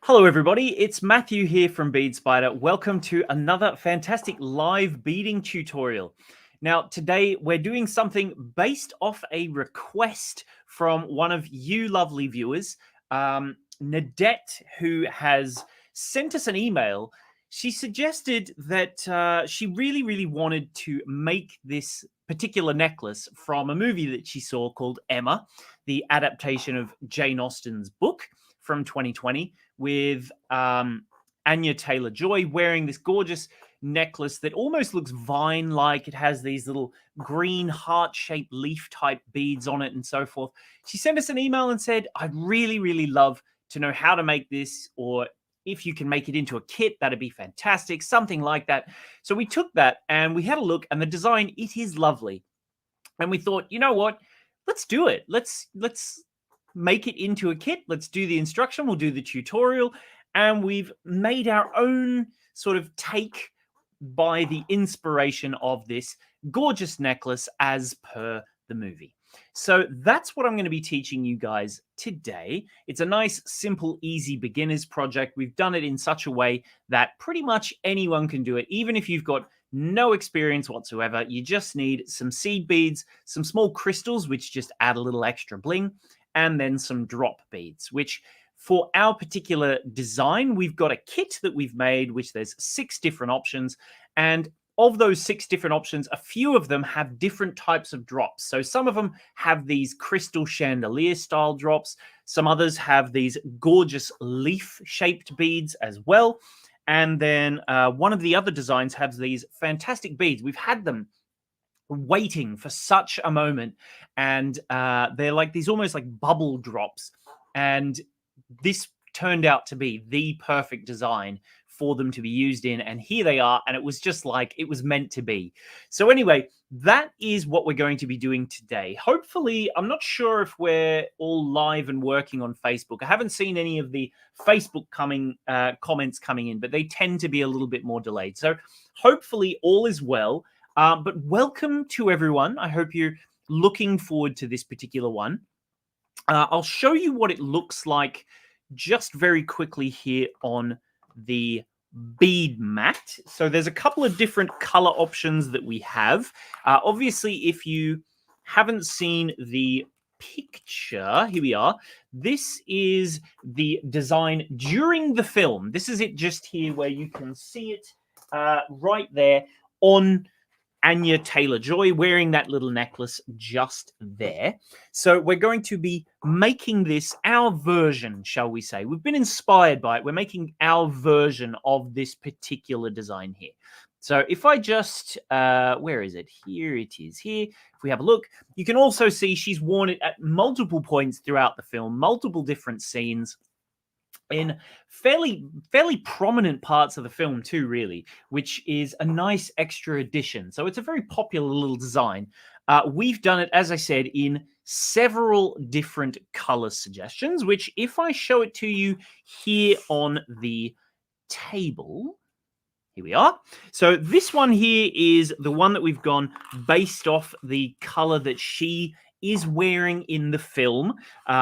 Hello, everybody. It's Matthew here from Bead Spider. Welcome to another fantastic live beading tutorial. Now, today we're doing something based off a request from one of you lovely viewers, Nadette, who has sent us an email. She suggested that she really wanted to make this particular necklace from a movie that she saw called Emma, the adaptation of Jane Austen's book from 2020, with Anya Taylor-Joy wearing this gorgeous necklace that almost looks vine-like. It has these little green heart-shaped leaf-type beads on it and so forth. She sent us an email and said, I'd really love to know how to make this, or if you can make it into a kit, that'd be fantastic, something like that. So we took that and we had a look, and the design, it is lovely. And we thought, you know what? Let's do it. Let's make it into a kit. Let's do the instruction. We'll do the tutorial. And we've made our own sort of take by the inspiration of this gorgeous necklace as per the movie. So that's what I'm going to be teaching you guys today. It's a nice, simple, easy beginner's project. We've done it in such a way that pretty much anyone can do it, even if you've got no experience whatsoever. You just need some seed beads, some small crystals, which just add a little extra bling, and then some drop beads, which for our particular design, we've got a kit that we've made, which there's 6 different options. And of those 6 different options, a few of them have different types of drops. So some of them have these crystal chandelier style drops. Some others have these gorgeous leaf shaped beads as well. And then one of the other designs has these fantastic beads. We've had them waiting for such a moment, and they're like these almost like bubble drops, and this turned out to be the perfect design for them to be used in, and here they are, and it was just like it was meant to be. So anyway, that is what we're going to be doing today. Hopefully, I'm not sure if we're all live and working on Facebook. I haven't seen any of the Facebook comments coming in, but they tend to be a little bit more delayed. So hopefully all is well. But welcome to everyone. I hope you're looking forward to this particular one. I'll show you what it looks like just very quickly here on the bead mat. So there's a couple of different color options that we have. Obviously, if you haven't seen the picture, here we are. This is the design during the film. This is it just here where you can see it right there on Anya Taylor-Joy wearing that little necklace just there. So we're going to be making this our version, shall we say. We've been inspired by it. We're making our version of this particular design here. So if I just, where is it? Here it is here. If we have a look, you can also see she's worn it at multiple points throughout the film, multiple different scenes, in fairly prominent parts of the film too, really, which is a nice extra addition. So it's a very popular little design. We've done it, as I said, in several different color suggestions, which if I show it to you here on the table, here we are. So this one here is the one that we've gone based off the color that she is wearing in the film.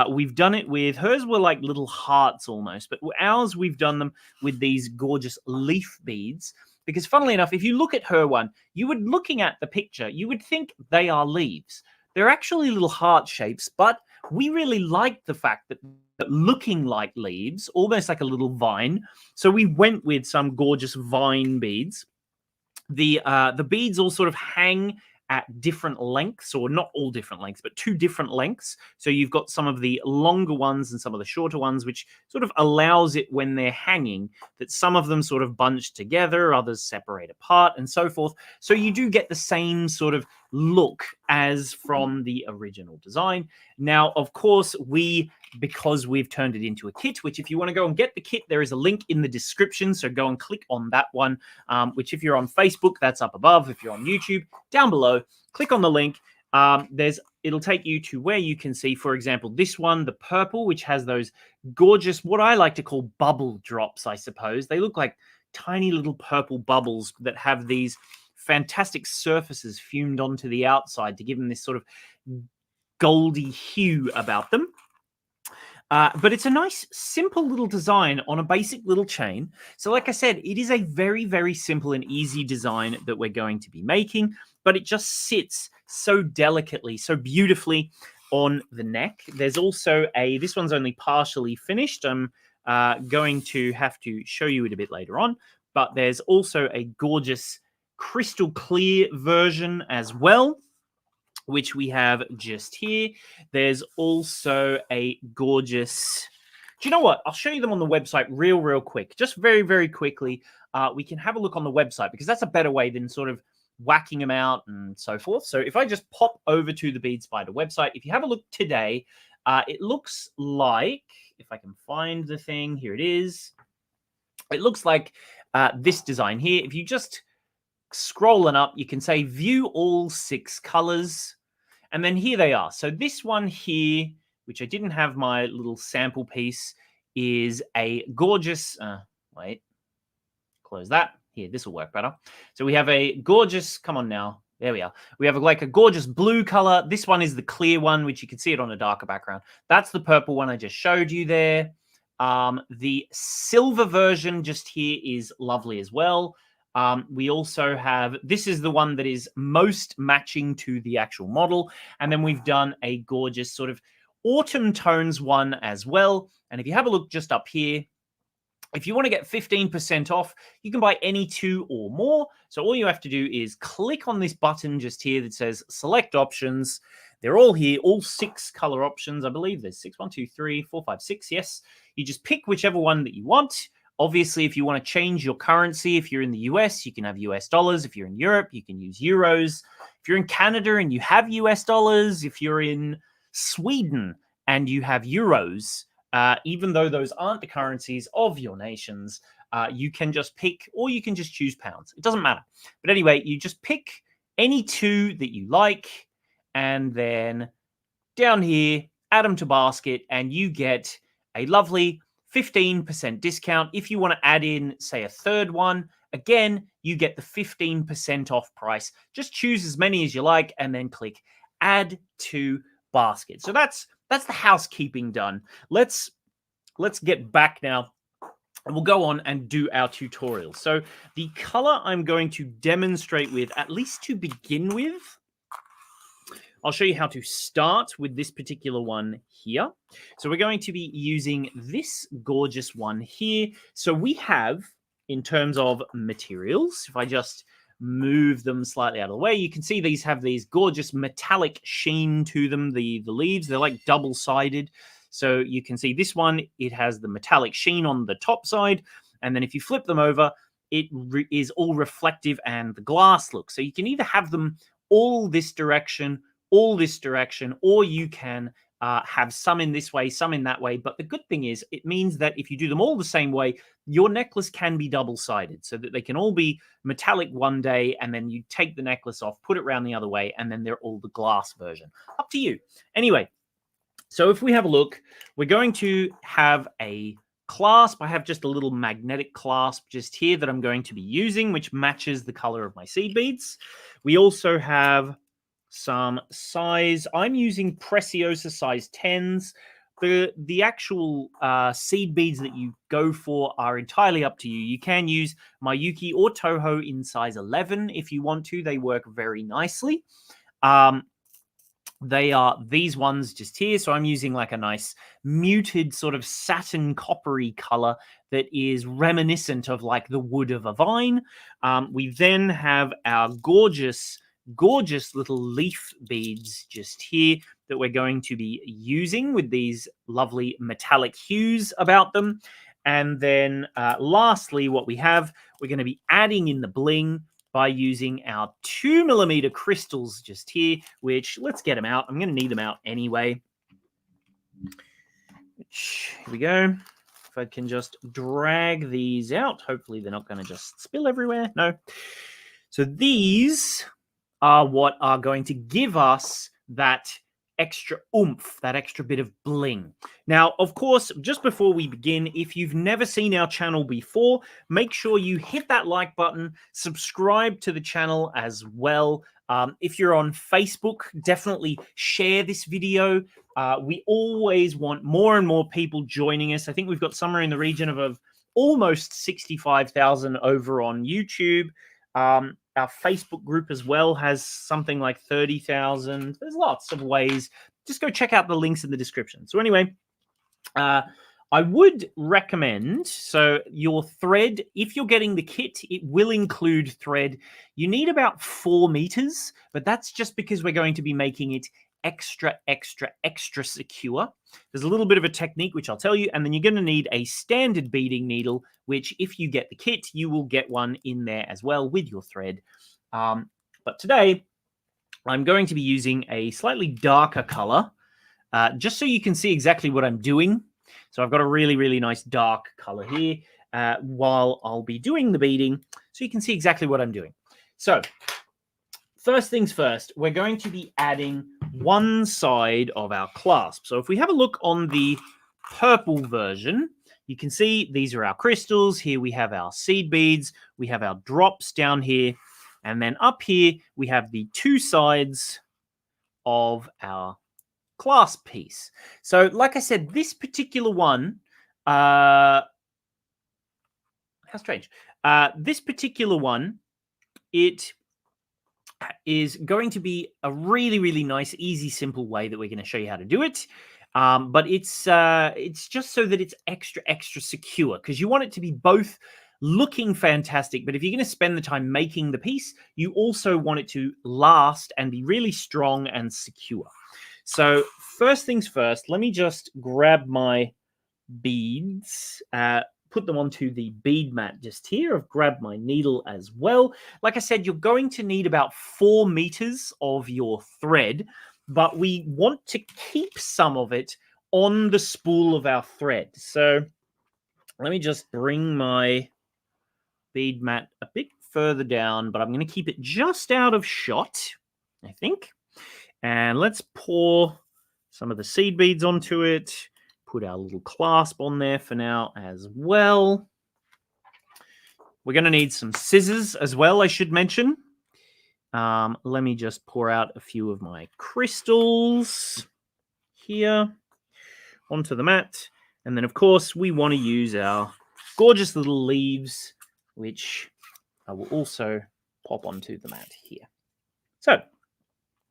We've done it with, hers were like little hearts almost, but ours, we've done them with these gorgeous leaf beads. Because funnily enough, if you look at her one, you would, looking at the picture, you would think they are leaves. They're actually little heart shapes, but we really like the fact that looking like leaves, almost like a little vine. So we went with some gorgeous vine beads. The beads all sort of hang at different lengths, or not all different lengths, but 2 different lengths. So you've got some of the longer ones and some of the shorter ones, which sort of allows it when they're hanging that some of them sort of bunch together, others separate apart, and so forth. So you do get the same sort of look as from the original design. Now, of course, because we've turned it into a kit, which if you want to go and get the kit, there is a link in the description. So go and click on that one, which if you're on Facebook, that's up above. If you're on YouTube, down below, click on the link. It'll take you to where you can see, for example, this one, the purple, which has those gorgeous, what I like to call bubble drops, I suppose. They look like tiny little purple bubbles that have these fantastic surfaces fumed onto the outside to give them this sort of goldy hue about them. But it's a nice, simple little design on a basic little chain. So like I said, it is a very, very simple and easy design that we're going to be making, but it just sits so delicately, so beautifully on the neck. There's also this one's only partially finished. I'm going to have to show you it a bit later on, but there's also a gorgeous crystal clear version as well, which we have just here. There's also a gorgeous... Do you know what? I'll show you them on the website real quick. Just very, very quickly. We can have a look on the website because that's a better way than sort of whacking them out and so forth. So if I just pop over to the Bead Spider website, if you have a look today, it looks like, if I can find the thing, here it is. It looks like this design here. If you just scrolling up, you can say view all 6 colors, and then here they are. So this one here, which I didn't have my little sample piece, is a gorgeous wait, close that. Here, this will work better. So we have a gorgeous, come on now, there we are. We have like a gorgeous blue color. This one is the clear one, which you can see it on a darker background. That's the purple one I just showed you there. The silver version just here is lovely as well. We also have, this is the one that is most matching to the actual model. And then we've done a gorgeous sort of autumn tones one as well. And if you have a look just up here, if you want to get 15% off, you can buy any 2 or more. So all you have to do is click on this button just here that says select options. They're all here, all 6 color options. I believe there's 6, 1, 2, 3, 4, 5, 6. Yes. You just pick whichever one that you want. Obviously, if you want to change your currency, if you're in the US, you can have US dollars. If you're in Europe, you can use euros. If you're in Canada and you have US dollars, if you're in Sweden and you have euros, even though those aren't the currencies of your nations, you can just pick, or you can just choose pounds. It doesn't matter. But anyway, you just pick any 2 that you like, and then down here, add them to basket, and you get a lovely 15% discount. If you want to add in, say, a third one, again, you get the 15% off price. Just choose as many as you like and then click add to basket. So that's the housekeeping done. Let's get back now, and we'll go on and do our tutorial. So the color I'm going to demonstrate with, at least to begin with, I'll show you how to start with this particular one here. So we're going to be using this gorgeous one here. So we have, in terms of materials, if I just move them slightly out of the way, you can see these have these gorgeous metallic sheen to them, the leaves. They're like double-sided. So you can see this one, it has the metallic sheen on the top side. And then if you flip them over, it is all reflective and the glass look. So you can either have them all this direction, or you can have some in this way, some in that way. But the good thing is it means that if you do them all the same way, your necklace can be double-sided so that they can all be metallic one day, and then you take the necklace off, put it around the other way, and then they're all the glass version. Up to you. Anyway, so if we have a look, we're going to have a clasp. I have just a little magnetic clasp just here that I'm going to be using, which matches the color of my seed beads. We also have some size. I'm using Preciosa size 10s. The actual seed beads that you go for are entirely up to you. You can use Mayuki or Toho in size 11 if you want to. They work very nicely. They are these ones just here. So I'm using like a nice muted sort of satin coppery color that is reminiscent of like the wood of a vine. We then have our gorgeous little leaf beads just here that we're going to be using with these lovely metallic hues about them. And then lastly, what we have, we're going to be adding in the bling by using our 2mm crystals just here, which, let's get them out. I'm going to need them out anyway. Here we go. If I can just drag these out, hopefully they're not going to just spill everywhere. No. So these are what are going to give us that extra oomph, that extra bit of bling. Now, of course, just before we begin, if you've never seen our channel before, make sure you hit that like button, subscribe to the channel as well. If you're on Facebook, definitely share this video, We always want more and more people joining us. I think we've got somewhere in the region of almost 65,000 over on YouTube. Our Facebook group as well has something like 30,000. There's lots of ways. Just go check out the links in the description. So anyway, I would recommend, so your thread, if you're getting the kit, it will include thread. You need about 4 meters, but that's just because we're going to be making it extra secure. There's a little bit of a technique, which I'll tell you, and then you're going to need a standard beading needle, which if you get the kit, you will get one in there as well with your thread. But today, I'm going to be using a slightly darker color, just so you can see exactly what I'm doing. So I've got a really nice dark color here while I'll be doing the beading, so you can see exactly what I'm doing. So first things first, we're going to be adding one side of our clasp. So if we have a look on the purple version, you can see these are our crystals. Here we have our seed beads. We have our drops down here. And then up here, we have the 2 sides of our clasp piece. So like I said, this particular one, how strange. This particular one, it is going to be a really nice, easy, simple way that we're going to show you how to do it. But it's just so that it's extra secure, because you want it to be both looking fantastic, but if you're going to spend the time making the piece, you also want it to last and be really strong and secure. So first things first, let me just grab my beads, put them onto the bead mat just here. I've grabbed my needle as well. Like I said, you're going to need about 4 meters of your thread, but we want to keep some of it on the spool of our thread. So let me just bring my bead mat a bit further down, but I'm going to keep it just out of shot, I think. And let's pour some of the seed beads onto it. Put our little clasp on there for now as well. We're going to need some scissors as well, I should mention. Let me just pour out a few of my crystals here onto the mat. And then, of course, we want to use our gorgeous little leaves, which I will also pop onto the mat here. So,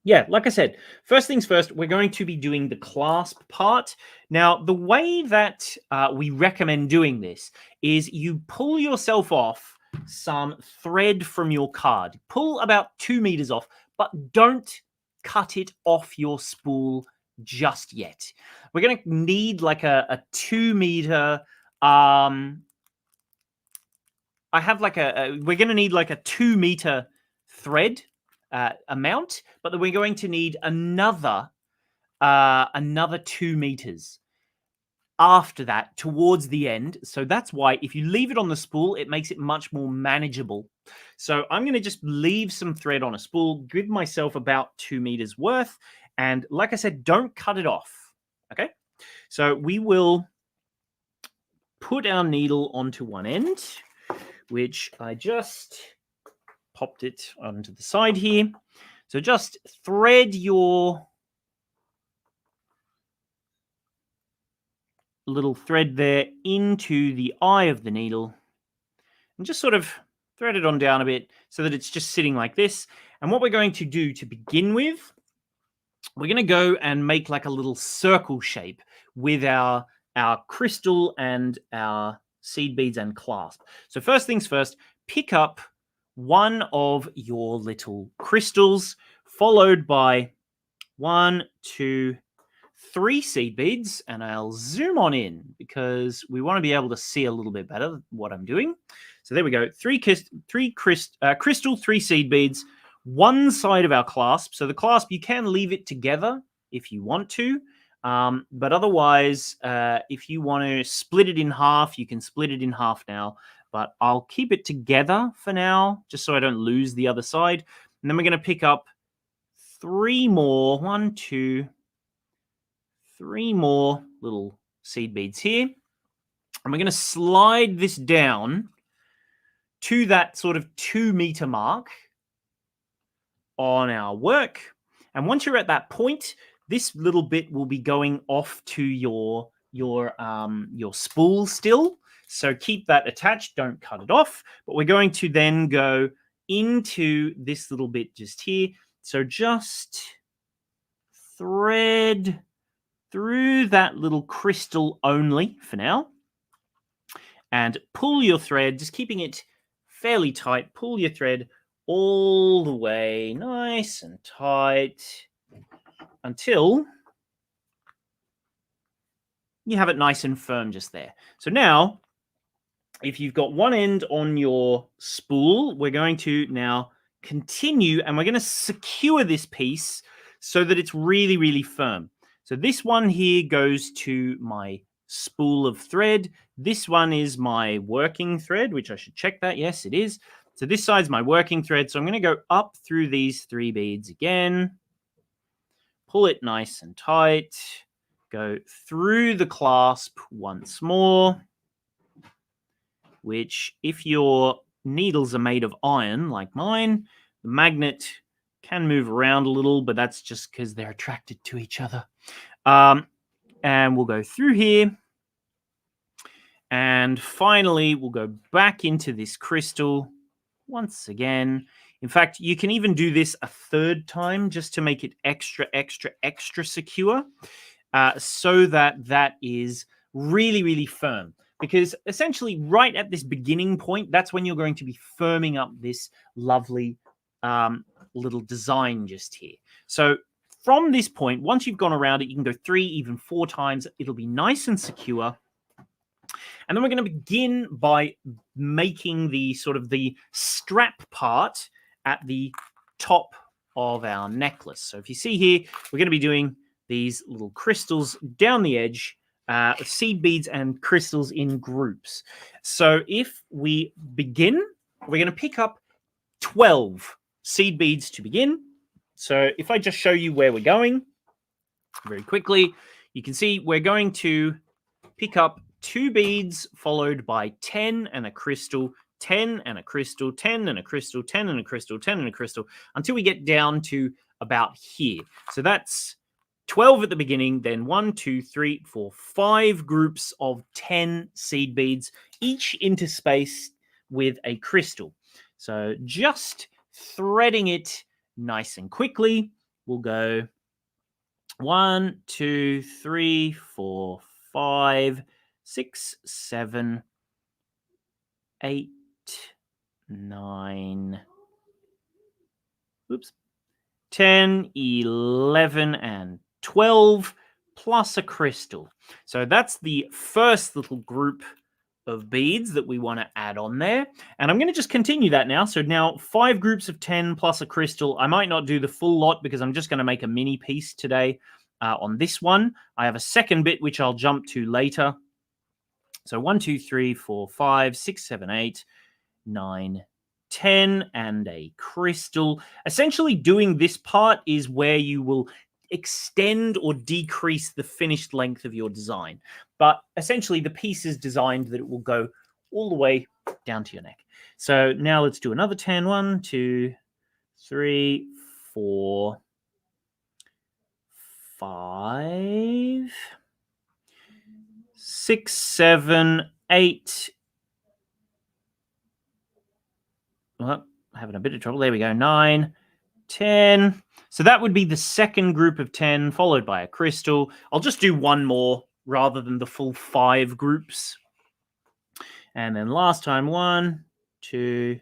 yeah, like I said, first things first, we're going to be doing the clasp part. Now, the way that we recommend doing this is you pull yourself off some thread from your card. Pull about 2 meters off, but don't cut it off your spool just yet. We're going to need like a 2 meter... we're going to need like a 2 meter thread amount, but then we're going to need another 2 meters after that towards the end. So that's why if you leave it on the spool, it makes it much more manageable. So I'm going to just leave some thread on a spool, give myself about 2 meters worth. And like I said, don't cut it off. Okay. So we will put our needle onto one end, which I just popped it onto the side here. So just thread your little thread there into the eye of the needle and just sort of thread it on down a bit so that it's just sitting like this. And what we're going to do to begin with, we're going to go and make like a little circle shape with our crystal and our seed beads and clasp. So first things first, pick up one of your little crystals, followed by 1, 2, 3 seed beads, and I'll zoom on in because we want to be able to see a little bit better what I'm doing. So there we go, 3 crystal, 3 seed beads, one side of our clasp. So the clasp, you can leave it together if you want to, but otherwise, if you want to split it in half, you can split it in half now. But I'll keep it together for now, just so I don't lose the other side. And then we're going to pick up 3 more, 1, 2, 3 more little seed beads here. And we're going to slide this down to that sort of 2 meter mark on our work. And once you're at that point, this little bit will be going off to your spool still. So keep that attached, don't cut it off. But we're going to then go into this little bit just here. So just thread through that little crystal only for now. And pull your thread, just keeping it fairly tight. Pull your thread all the way nice and tight until you have it nice and firm just there. So now, if you've got one end on your spool, we're going to now continue and we're going to secure this piece so that it's really, really firm. So this one here goes to my spool of thread. This one is my working thread, which I should check that. Yes, it is. So this side's my working thread. So I'm going to go up through these 3 beads again. Pull it nice and tight. Go through the clasp once more, which if your needles are made of iron like mine, the magnet can move around a little, but that's just because they're attracted to each other. And we'll go through here. And finally, we'll go back into this crystal once again. In fact, you can even do this a 3rd time just to make it extra, extra, extra secure, so that that is really, really firm. Because essentially right at this beginning point, that's when you're going to be firming up this lovely little design just here. So from this point, once you've gone around it, you can go 3, even 4 times. It'll be nice and secure. And then we're going to begin by making the sort of the strap part at the top of our necklace. So if you see here, we're going to be doing these little crystals down the edge, seed beads and crystals in groups. So if we begin, we're going to pick up 12 seed beads to begin. So if I just show you where we're going very quickly, you can see we're going to pick up 2 beads followed by 10 and a crystal, 10 and a crystal, 10 and a crystal, 10 and a crystal, 10 and a crystal, until we get down to about here. So that's 12 at the beginning, then 1, 2, 3, 4, 5 groups of 10 seed beads, each interspaced with a crystal. So just threading it nice and quickly, we'll go 1, 2, 3, 4, 5, 6, 7, 8, 9, 10, 11, and 12, plus a crystal. So that's the first little group of beads that we want to add on there. And I'm going to just continue that now. So now 5 groups of 10 plus a crystal. I might not do the full lot because I'm just going to make a mini piece today on this one. I have a second bit which I'll jump to later. So 1, 2, 3, 4, 5, 6, 7, 8, 9, 10, and a crystal. Essentially doing this part is where you will extend or decrease the finished length of your design. But essentially the piece is designed that it will go all the way down to your neck. So now let's do another 10. 1, 2, 3, 4, 5, 6, 7, 8. Well, having a bit of trouble. There we go. 9, 10. So that would be the second group of 10, followed by a crystal. I'll just do one more rather than the full 5 groups. And then last time, 1, 2,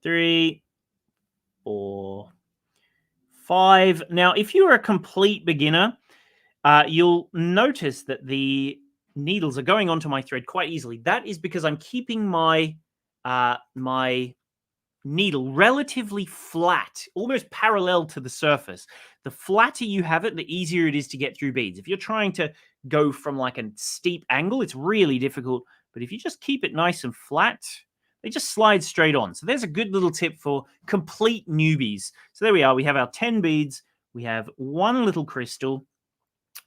3, 4, 5. Now, if you're a complete beginner, you'll notice that the needles are going onto my thread quite easily. That is because I'm keeping my my needle relatively flat, almost parallel to the surface. The flatter you have it, the easier it is to get through beads. If you're trying to go from like a steep angle, it's really difficult. But if you just keep it nice and flat, they just slide straight on. So there's a good little tip for complete newbies. So there we are. We have our 10 beads. We have 1 little crystal.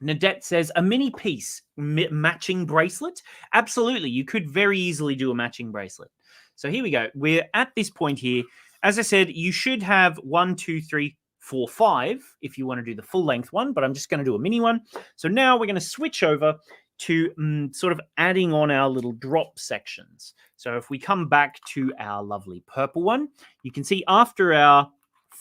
Nadette says, a mini piece, matching bracelet? Absolutely. You could very easily do a matching bracelet. So here we go. We're at this point here. As I said, you should have 1, 2, 3, 4, 5 if you want to do the full length one, but I'm just going to do a mini one. So now we're going to switch over to sort of adding on our little drop sections. So if we come back to our lovely purple one, you can see after our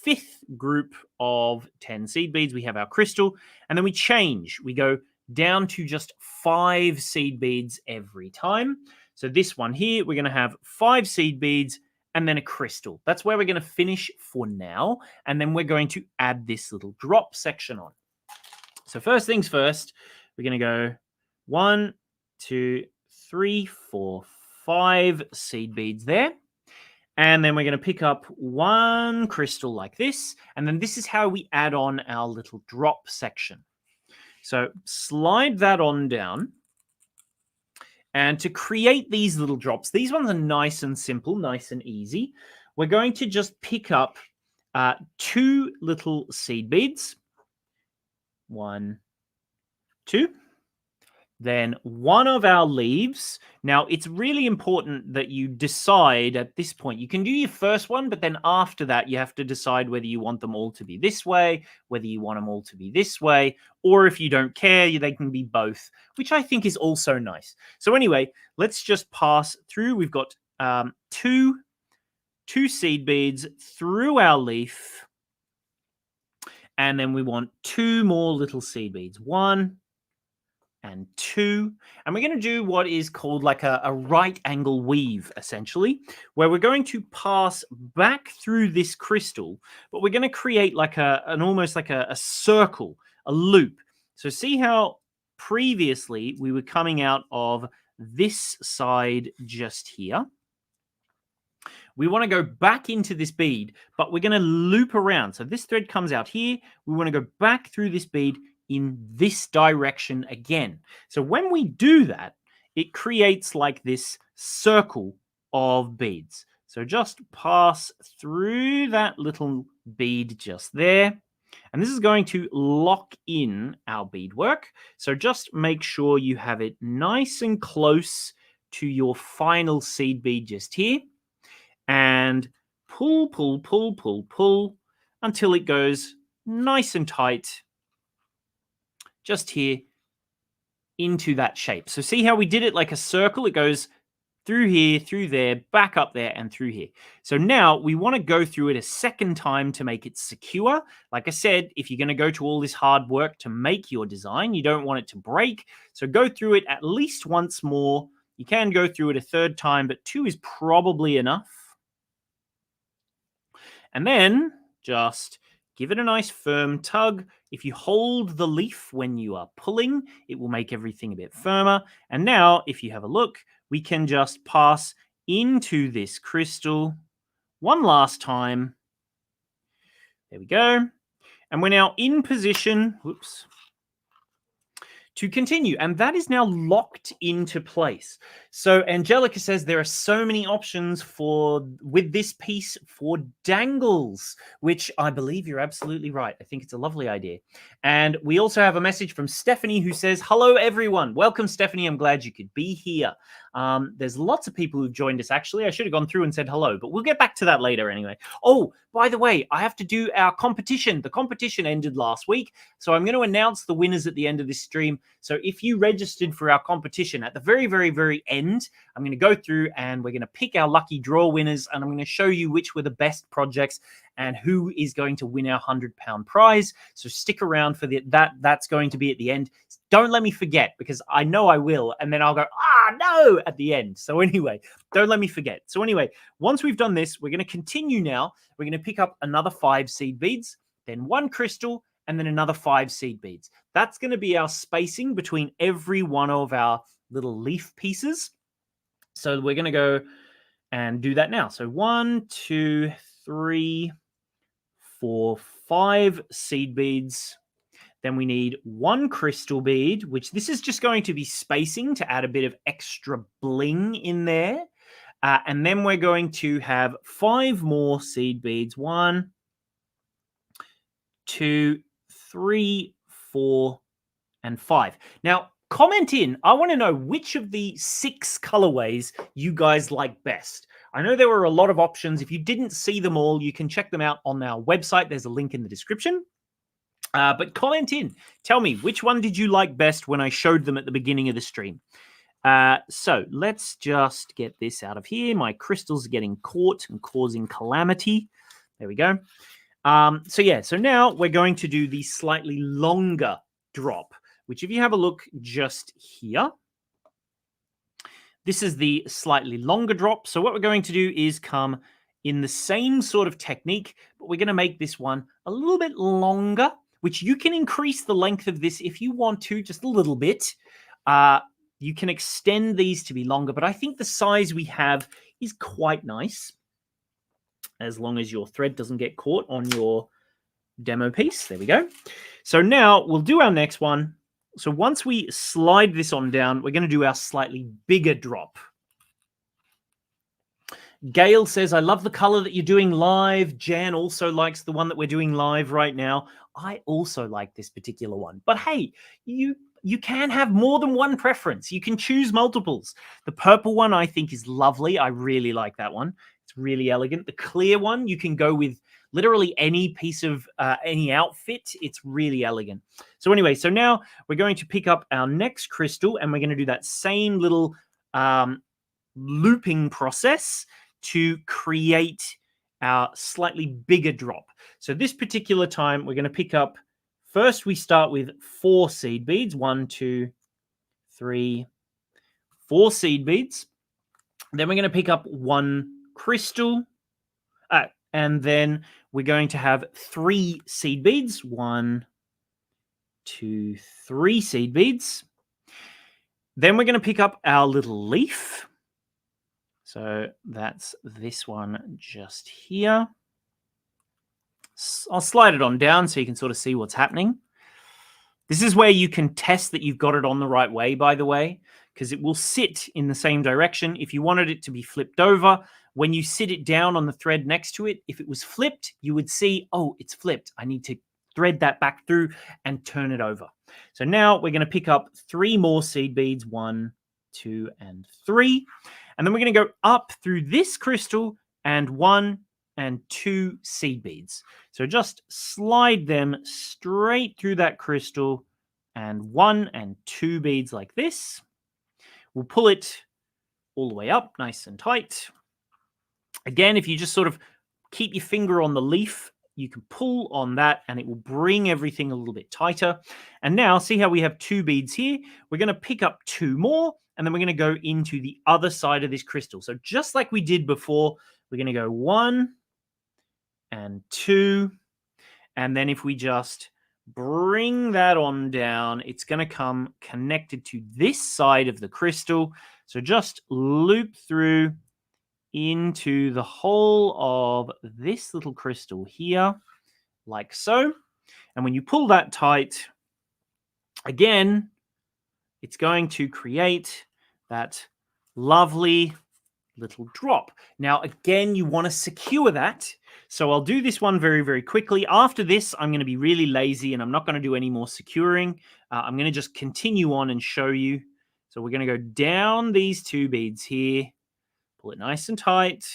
5th group of 10 seed beads, we have our crystal, and then we change. We go down to just 5 seed beads every time. So this one here, we're going to have 5 seed beads and then a crystal. That's where we're going to finish for now. And then we're going to add this little drop section on. So first things first, we're going to go 1, 2, 3, 4, 5 seed beads there. And then we're going to pick up 1 crystal like this. And then this is how we add on our little drop section. So slide that on down. And to create these little drops, these ones are nice and simple, nice and easy. We're going to just pick up 2 little seed beads. 1, 2. Then 1 of our leaves. Now, it's really important that you decide at this point. You can do your first one, but then after that, you have to decide whether you want them all to be this way, whether you want them all to be this way, or if you don't care, they can be both, which I think is also nice. So anyway, let's just pass through. We've got 2 seed beads through our leaf, and then we want 2 more little seed beads. 1 and 2, and we're going to do what is called like a right angle weave, essentially, where we're going to pass back through this crystal, but we're going to create like almost like a circle, a loop. So see how previously we were coming out of this side just here. We want to go back into this bead, but we're going to loop around. So this thread comes out here. We want to go back through this bead in this direction again. So when we do that, it creates like this circle of beads. So just pass through that little bead just there. And this is going to lock in our beadwork. So just make sure you have it nice and close to your final seed bead just here. And pull, pull, pull, pull, pull until it goes nice and tight just here into that shape. So see how we did it like a circle? It goes through here, through there, back up there, and through here. So now we want to go through it a second time to make it secure. Like I said, if you're going to go to all this hard work to make your design, you don't want it to break. So go through it at least once more. You can go through it a third time, but 2 is probably enough. And then just give it a nice firm tug. If you hold the leaf when you are pulling, it will make everything a bit firmer. And now, if you have a look, we can just pass into this crystal one last time. There we go. And we're now in position, whoops, to continue. And that is now locked into place. So Angelica says there are so many options with this piece for dangles, which I believe you're absolutely right. I think it's a lovely idea. And we also have a message from Stephanie who says, hello, everyone. Welcome, Stephanie. I'm glad you could be here. There's lots of people who've joined us, actually. I should have gone through and said hello, but we'll get back to that later anyway. Oh, by the way, I have to do our competition. The competition ended last week, so I'm going to announce the winners at the end of this stream. So if you registered for our competition, at the very, very, very end, I'm going to go through and we're going to pick our lucky draw winners, and I'm going to show you which were the best projects and who is going to win our £100 prize. So stick around for that's going to be at the end. Don't let me forget, because I know I will, and then I'll go, no, at the end. So anyway, don't let me forget. So anyway, once we've done this, we're going to continue now. We're going to pick up another 5 seed beads, then 1 crystal, and then another 5 seed beads. That's going to be our spacing between every one of our little leaf pieces. So we're going to go and do that now. So 1, 2, 3, 4, 5 seed beads. Then we need 1 crystal bead, which this is just going to be spacing to add a bit of extra bling in there. And then we're going to have 5 more seed beads. 1, 2, 3, 4, and 5. Now, comment in. I want to know which of the 6 colorways you guys like best. I know there were a lot of options. If you didn't see them all, you can check them out on our website. There's a link in the description. But comment in. Tell me, which one did you like best when I showed them at the beginning of the stream? So let's just get this out of here. My crystals are getting caught and causing calamity. There we go. So now we're going to do the slightly longer drop, which if you have a look just here, this is the slightly longer drop. So what we're going to do is come in the same sort of technique, but we're going to make this one a little bit longer, which you can increase the length of this if you want to, just a little bit. You can extend these to be longer, but I think the size we have is quite nice, as long as your thread doesn't get caught on your demo piece. There we go. So now we'll do our next one. So once we slide this on down, we're going to do our slightly bigger drop. Gail says, I love the color that you're doing live. Jan also likes the one that we're doing live right now. I also like this particular one. But hey, you can have more than one preference. You can choose multiples. The purple one I think is lovely. I really like that one. It's really elegant. The clear one, you can go with literally any piece of any outfit. It's really elegant. So anyway, so now we're going to pick up our next crystal and we're going to do that same little looping process to create our slightly bigger drop. So this particular time, we're going to pick up, first we start with 4 seed beads. 1, 2, 3, 4 seed beads. Then we're going to pick up 1 crystal. And then we're going to have 3 seed beads. 1, 2, 3 seed beads. Then we're going to pick up our little leaf. So that's this one just here. I'll slide it on down so you can sort of see what's happening. This is where you can test that you've got it on the right way, by the way, because it will sit in the same direction. If you wanted it to be flipped over, when you sit it down on the thread next to it, if it was flipped, you would see, oh, it's flipped. I need to thread that back through and turn it over. So now we're going to pick up 3 more seed beads, 1, 2, and 3. And then we're going to go up through this crystal and 1 and 2 seed beads. So just slide them straight through that crystal and 1 and 2 beads like this. We'll pull it all the way up, nice and tight. Again, if you just sort of keep your finger on the leaf, you can pull on that and it will bring everything a little bit tighter. And now see how we have 2 beads here? We're going to pick up 2 more and then we're going to go into the other side of this crystal. So just like we did before, we're going to go 1 and 2. And then if we just bring that on down, it's going to come connected to this side of the crystal. So just loop through into the whole of this little crystal here, like so. And when you pull that tight, again, it's going to create that lovely little drop. Now, again, you want to secure that. So I'll do this one very, very quickly. After this, I'm going to be really lazy and I'm not going to do any more securing. I'm going to just continue on and show you. So we're going to go down these 2 beads here. Pull it nice and tight.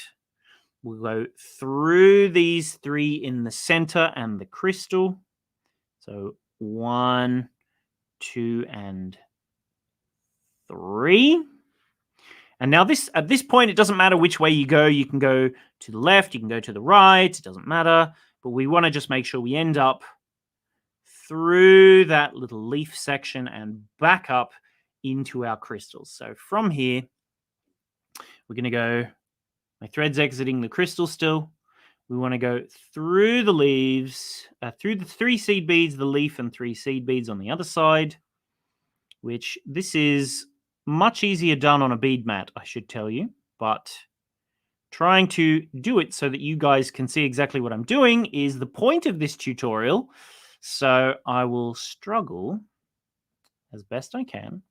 We'll go through these 3 in the center and the crystal. So 1, 2, and 3. And now at this point, it doesn't matter which way you go. You can go to the left, you can go to the right. It doesn't matter. But we want to just make sure we end up through that little leaf section and back up into our crystals. So from here, we're going to go, my thread's exiting the crystal still. We want to go through the leaves, through the 3 seed beads, the leaf, and 3 seed beads on the other side, which this is much easier done on a bead mat, I should tell you, but trying to do it so that you guys can see exactly what I'm doing is the point of this tutorial. So I will struggle as best I can.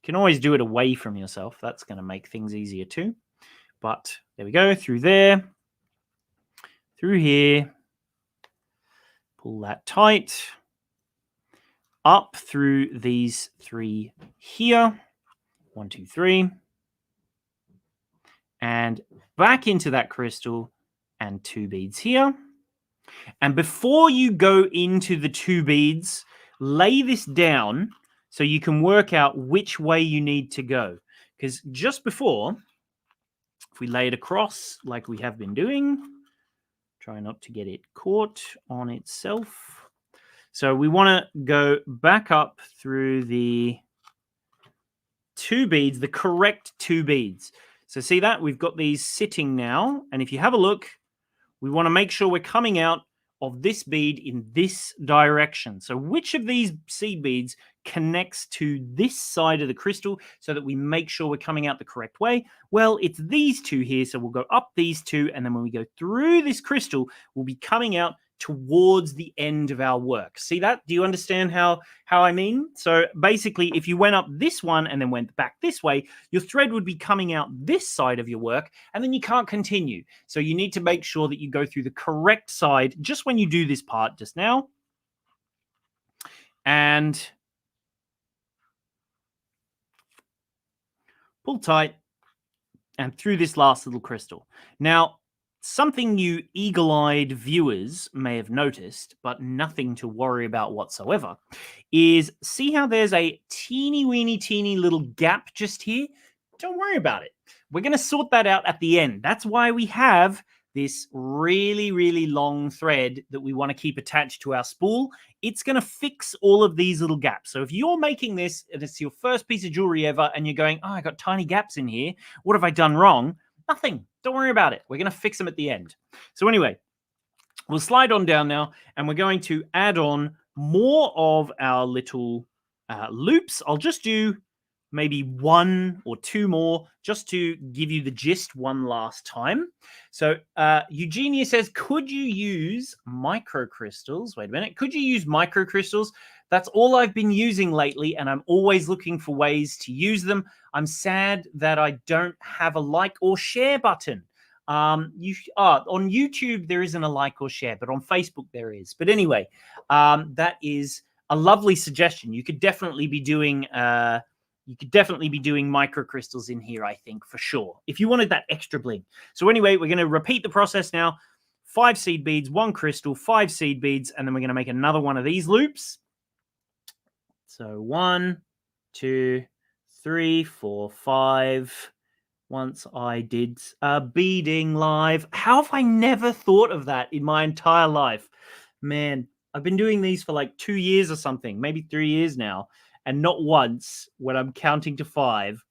You can always do it away from yourself. That's going to make things easier too. But there we go, through there, through here, pull that tight, up through these 3 here, 1, 2, 3, and back into that crystal, and 2 beads here. And before you go into the 2 beads, lay this down so you can work out which way you need to go. Because just before, if we lay it across like we have been doing, try not to get it caught on itself. So we want to go back up through the 2 beads, the correct 2 beads. So see that? We've got these sitting now. And if you have a look, we want to make sure we're coming out of this bead in this direction. So which of these seed beads connects to this side of the crystal so that we make sure we're coming out the correct way? Well, it's these 2 here. So we'll go up these 2. And then when we go through this crystal, we'll be coming out towards the end of our work. See that? Do you understand how I mean? So basically, if you went up this one and then went back this way, your thread would be coming out this side of your work, and then you can't continue. So you need to make sure that you go through the correct side just when you do this part just now. And pull tight and through this last little crystal. Now, something you eagle-eyed viewers may have noticed, but nothing to worry about whatsoever, is see how there's a teeny little gap just here? Don't worry about it. We're going to sort that out at the end. That's why we have this really long thread that we want to keep attached to our spool. It's going to fix all of these little gaps. So if you're making this and it's your first piece of jewelry ever and you're going, oh, I got tiny gaps in here, what have I done wrong? Nothing. Don't worry about it. We're going to fix them at the end. So anyway, we'll slide on down now, and we're going to add on more of our little loops. I'll just do maybe 1 or 2 more just to give you the gist one last time. So Eugenia says, could you use microcrystals? Wait a minute. Could you use microcrystals? That's all I've been using lately, and I'm always looking for ways to use them. I'm sad that I don't have a like or share button. On YouTube, there isn't a like or share, but on Facebook, there is. But anyway, that is a lovely suggestion. You could definitely be doing microcrystals in here, I think, for sure, if you wanted that extra bling. So anyway, we're going to repeat the process now. 5 seed beads, 1 crystal, 5 seed beads, and then we're going to make another one of these loops. So 1, 2, 3, 4, 5. Once I did beading live. How have I never thought of that in my entire life? Man, I've been doing these for like 2 years or something, maybe 3 years now. And not once when I'm counting to 5.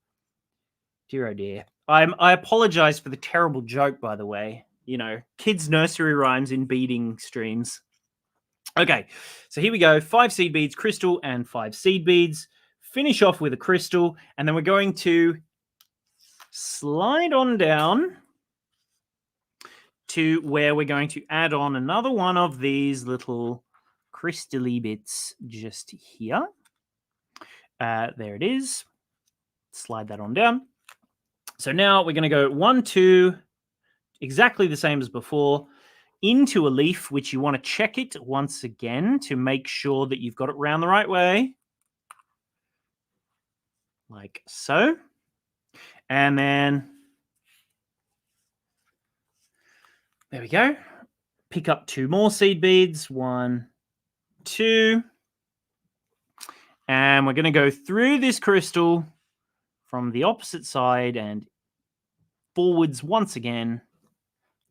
Dear oh dear. I apologize for the terrible joke, by the way. You know, kids' nursery rhymes in beading streams. Okay, so here we go. 5 seed beads, crystal, and 5 seed beads. Finish off with a crystal, and then we're going to slide on down to where we're going to add on another one of these little crystally bits just here. There it is. Slide that on down. So now we're going to go 1, 2, exactly the same as before, into a leaf, which you want to check it once again to make sure that you've got it round the right way. Like so. And then there we go. Pick up 2 more seed beads. 1, 2. And we're going to go through this crystal from the opposite side and forwards once again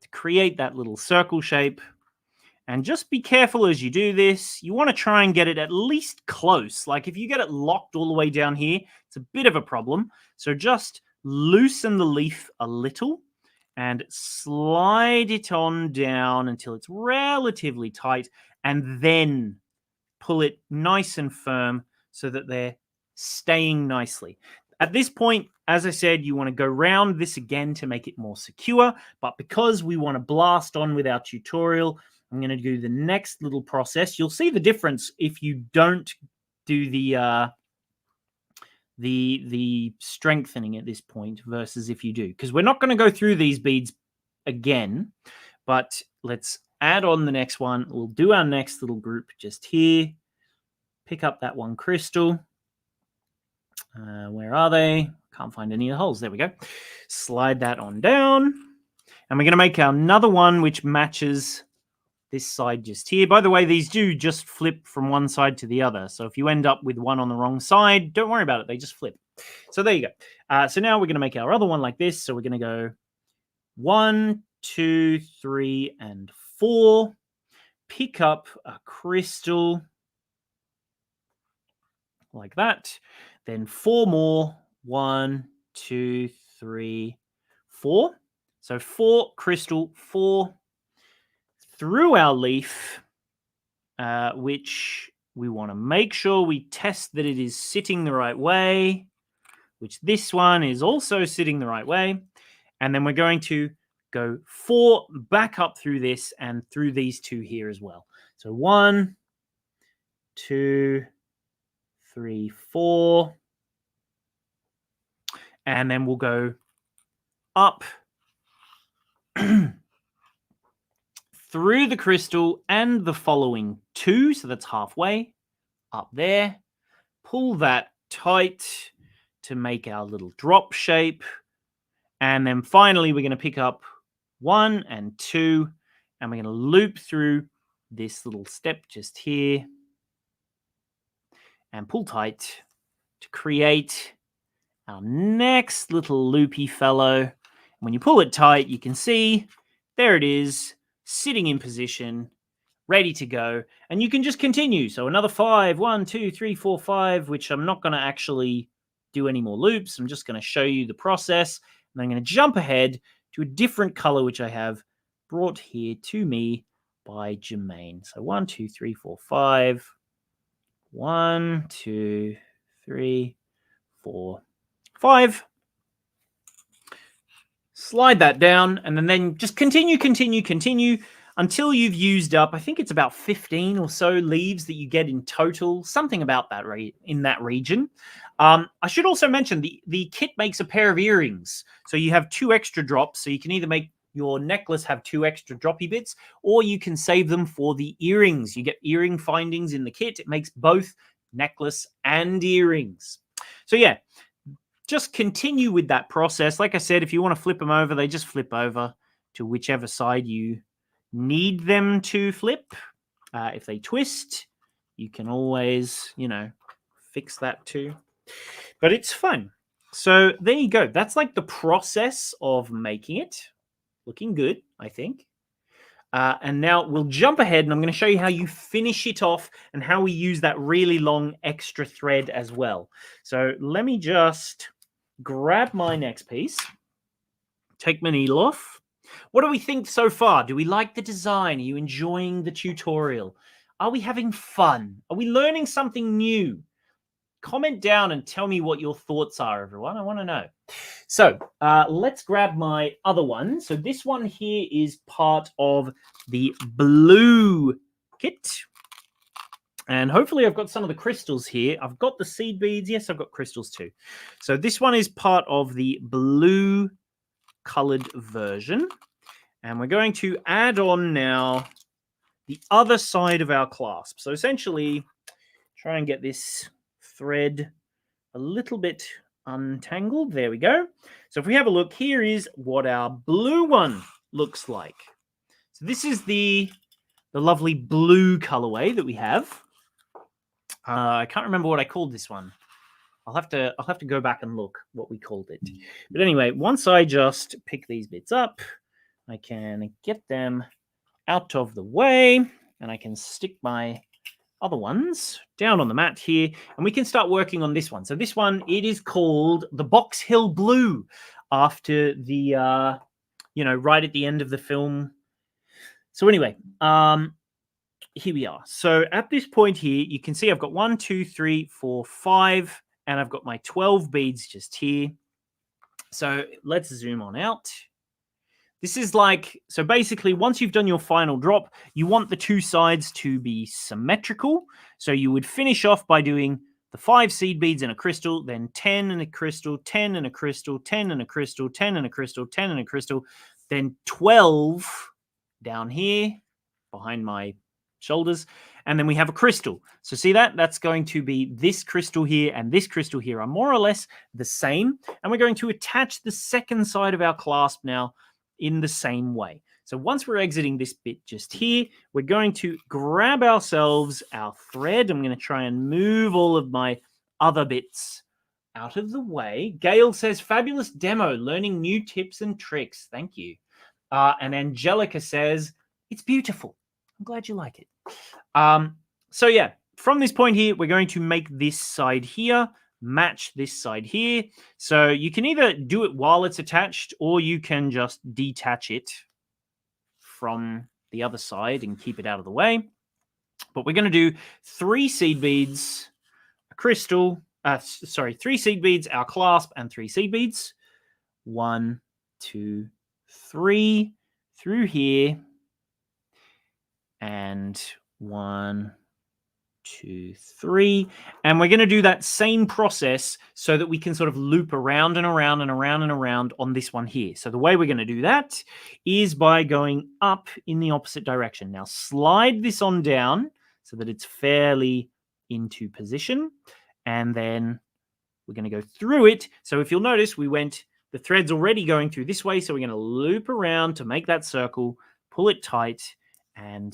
to create that little circle shape. And just be careful as you do this. You want to try and get it at least close. Like if you get it locked all the way down here, it's a bit of a problem. So just loosen the leaf a little and slide it on down until it's relatively tight, and then pull it nice and firm so that they're staying nicely. At this point, as I said, you want to go round this again to make it more secure, but because we want to blast on with our tutorial, I'm going to do the next little process. You'll see the difference if you don't do the strengthening at this point versus if you do, because we're not going to go through these beads again, but let's add on the next one. We'll do our next little group just here. Pick up that 1 crystal. Where are they? Can't find any of the holes. There we go. Slide that on down. And we're going to make another one which matches this side just here. By the way, these do just flip from one side to the other. So if you end up with one on the wrong side, don't worry about it. They just flip. So there you go. So now we're going to make our other one like this. So we're going to go 1, 2, 3, and 4. Pick up a crystal like that. Then 4 more. 1, 2, 3, 4. So 4 crystal, 4 through our leaf, which we want to make sure we test that it is sitting the right way, which this one is also sitting the right way. And then we're going to go 4 back up through this and through these 2 here as well. So 1, 2, 3, 4. And then we'll go up through the crystal and the following 2. So that's halfway up there. Pull that tight to make our little drop shape. And then finally, we're going to pick up 1 and 2. And we're going to loop through this little step just here. And pull tight to create our next little loopy fellow. When you pull it tight, you can see there it is, sitting in position, ready to go. And you can just continue. So another 5, 1, 2, 3, 4, 5, which I'm not going to actually do any more loops. I'm just going to show you the process. And I'm going to jump ahead to a different color, which I have brought here to me by Jermaine. So 1, 2, 3, 4, 5. 1, 2, 3, 4, 5. Slide that down, and then just continue until you've used up, I think it's about 15 or so leaves that you get in total, something about that in that region. I should also mention the kit makes a pair of earrings. So you have 2 extra drops, so you can either make your necklace have 2 extra droppy bits, or you can save them for the earrings. You get earring findings in the kit. It makes both necklace and earrings. So yeah, just continue with that process. Like I said, if you want to flip them over, they just flip over to whichever side you need them to flip. If they twist, you can always, fix that too. But it's fun. So there you go. That's like the process of making it. Looking good, I think. And now we'll jump ahead, and I'm going to show you how you finish it off and how we use that really long extra thread as well. So let me just grab my next piece, take my needle off. What do we think so far? Do we like the design? Are you enjoying the tutorial? Are we having fun? Are we learning something new? Comment down and tell me what your thoughts are, everyone. I want to know. So let's grab my other one. So this one here is part of the blue kit. And hopefully I've got some of the crystals here. I've got the seed beads. Yes, I've got crystals too. So this one is part of the blue colored version. And we're going to add on now the other side of our clasp. So essentially, try and get this thread a little bit untangled. There we go. So if we have a look, here is what our blue one looks like. So this is the lovely blue colorway that we have. I can't remember what I called this one. I'll have to go back and look what we called it. But anyway, once I just pick these bits up, I can get them out of the way, and I can stick my other ones down on the mat here, and we can start working on this one. So this one, it is called the Box Hill Blue, after the right at the end of the film. So anyway, here we are. So at this point here, you can see I've got 1, 2, 3, 4, 5, and I've got my 12 beads just here. So let's zoom on out. This is like, so basically once you've done your final drop, you want the 2 sides to be symmetrical. So you would finish off by doing the 5 seed beads in a crystal, then 10 in a crystal, 10 in a crystal, 10 in a crystal, 10 in a crystal, 10 in a crystal, then 12 down here behind my shoulders. And then we have a crystal. So see that? That's going to be this crystal here and this crystal here are more or less the same. And we're going to attach the second side of our clasp now in the same way. So once we're exiting this bit just here, we're going to grab ourselves our thread. I'm going to try and move all of my other bits out of the way. Gail says, fabulous demo, learning new tips and tricks. Thank you. And Angelica says, it's beautiful. I'm glad you like it. So yeah, from this point here, we're going to make this side here match this side here. So you can either do it while it's attached, or you can just detach it from the other side and keep it out of the way. But we're going to do 3 seed beads, a crystal, 3 seed beads, our clasp, and 3 seed beads. 1, 2, 3 through here, and 1, 2, 3. And we're going to do that same process so that we can sort of loop around and around and around and around on this one here. So the way we're going to do that is by going up in the opposite direction. Now slide this on down so that it's fairly into position, and then we're going to go through it. So if you'll notice, the thread's already going through this way, so we're going to loop around to make that circle, pull it tight, and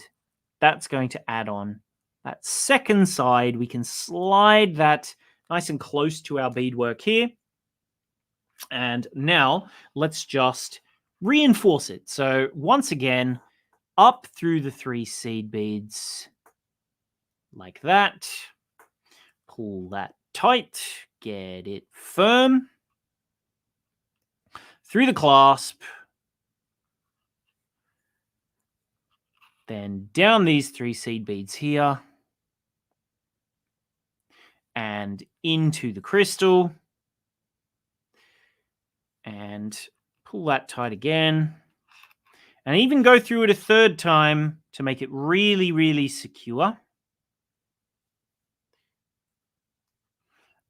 that's going to add on that second side. We can slide that nice and close to our beadwork here. And now let's just reinforce it. So once again, up through the 3 seed beads like that. Pull that tight, get it firm. Through the clasp. Then down these 3 seed beads here. And into the crystal. And pull that tight again. And even go through it a third time to make it really, really secure.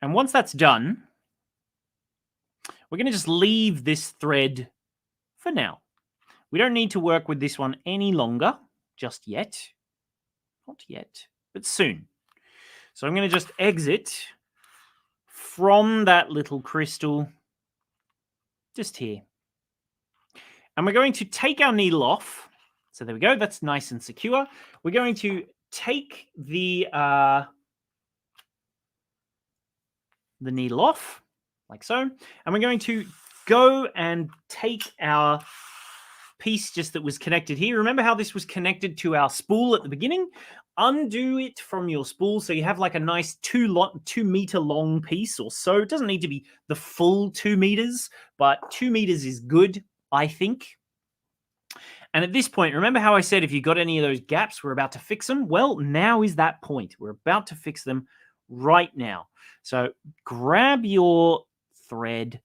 And once that's done, we're going to just leave this thread for now. We don't need to work with this one any longer just yet. Not yet, but soon. So I'm going to just exit from that little crystal just here. And we're going to take our needle off. So there we go. That's nice and secure. We're going to take the needle off like so. And we're going to go and take our piece just that was connected here. Remember how this was connected to our spool at the beginning? Undo it from your spool so you have like a nice 2 meter long piece or so. It doesn't need to be the full 2 meters, but 2 meters is good, I think. And at this point, remember how I said if you got any of those gaps, we're about to fix them? Well, now is that point. We're about to fix them right now. So grab your thread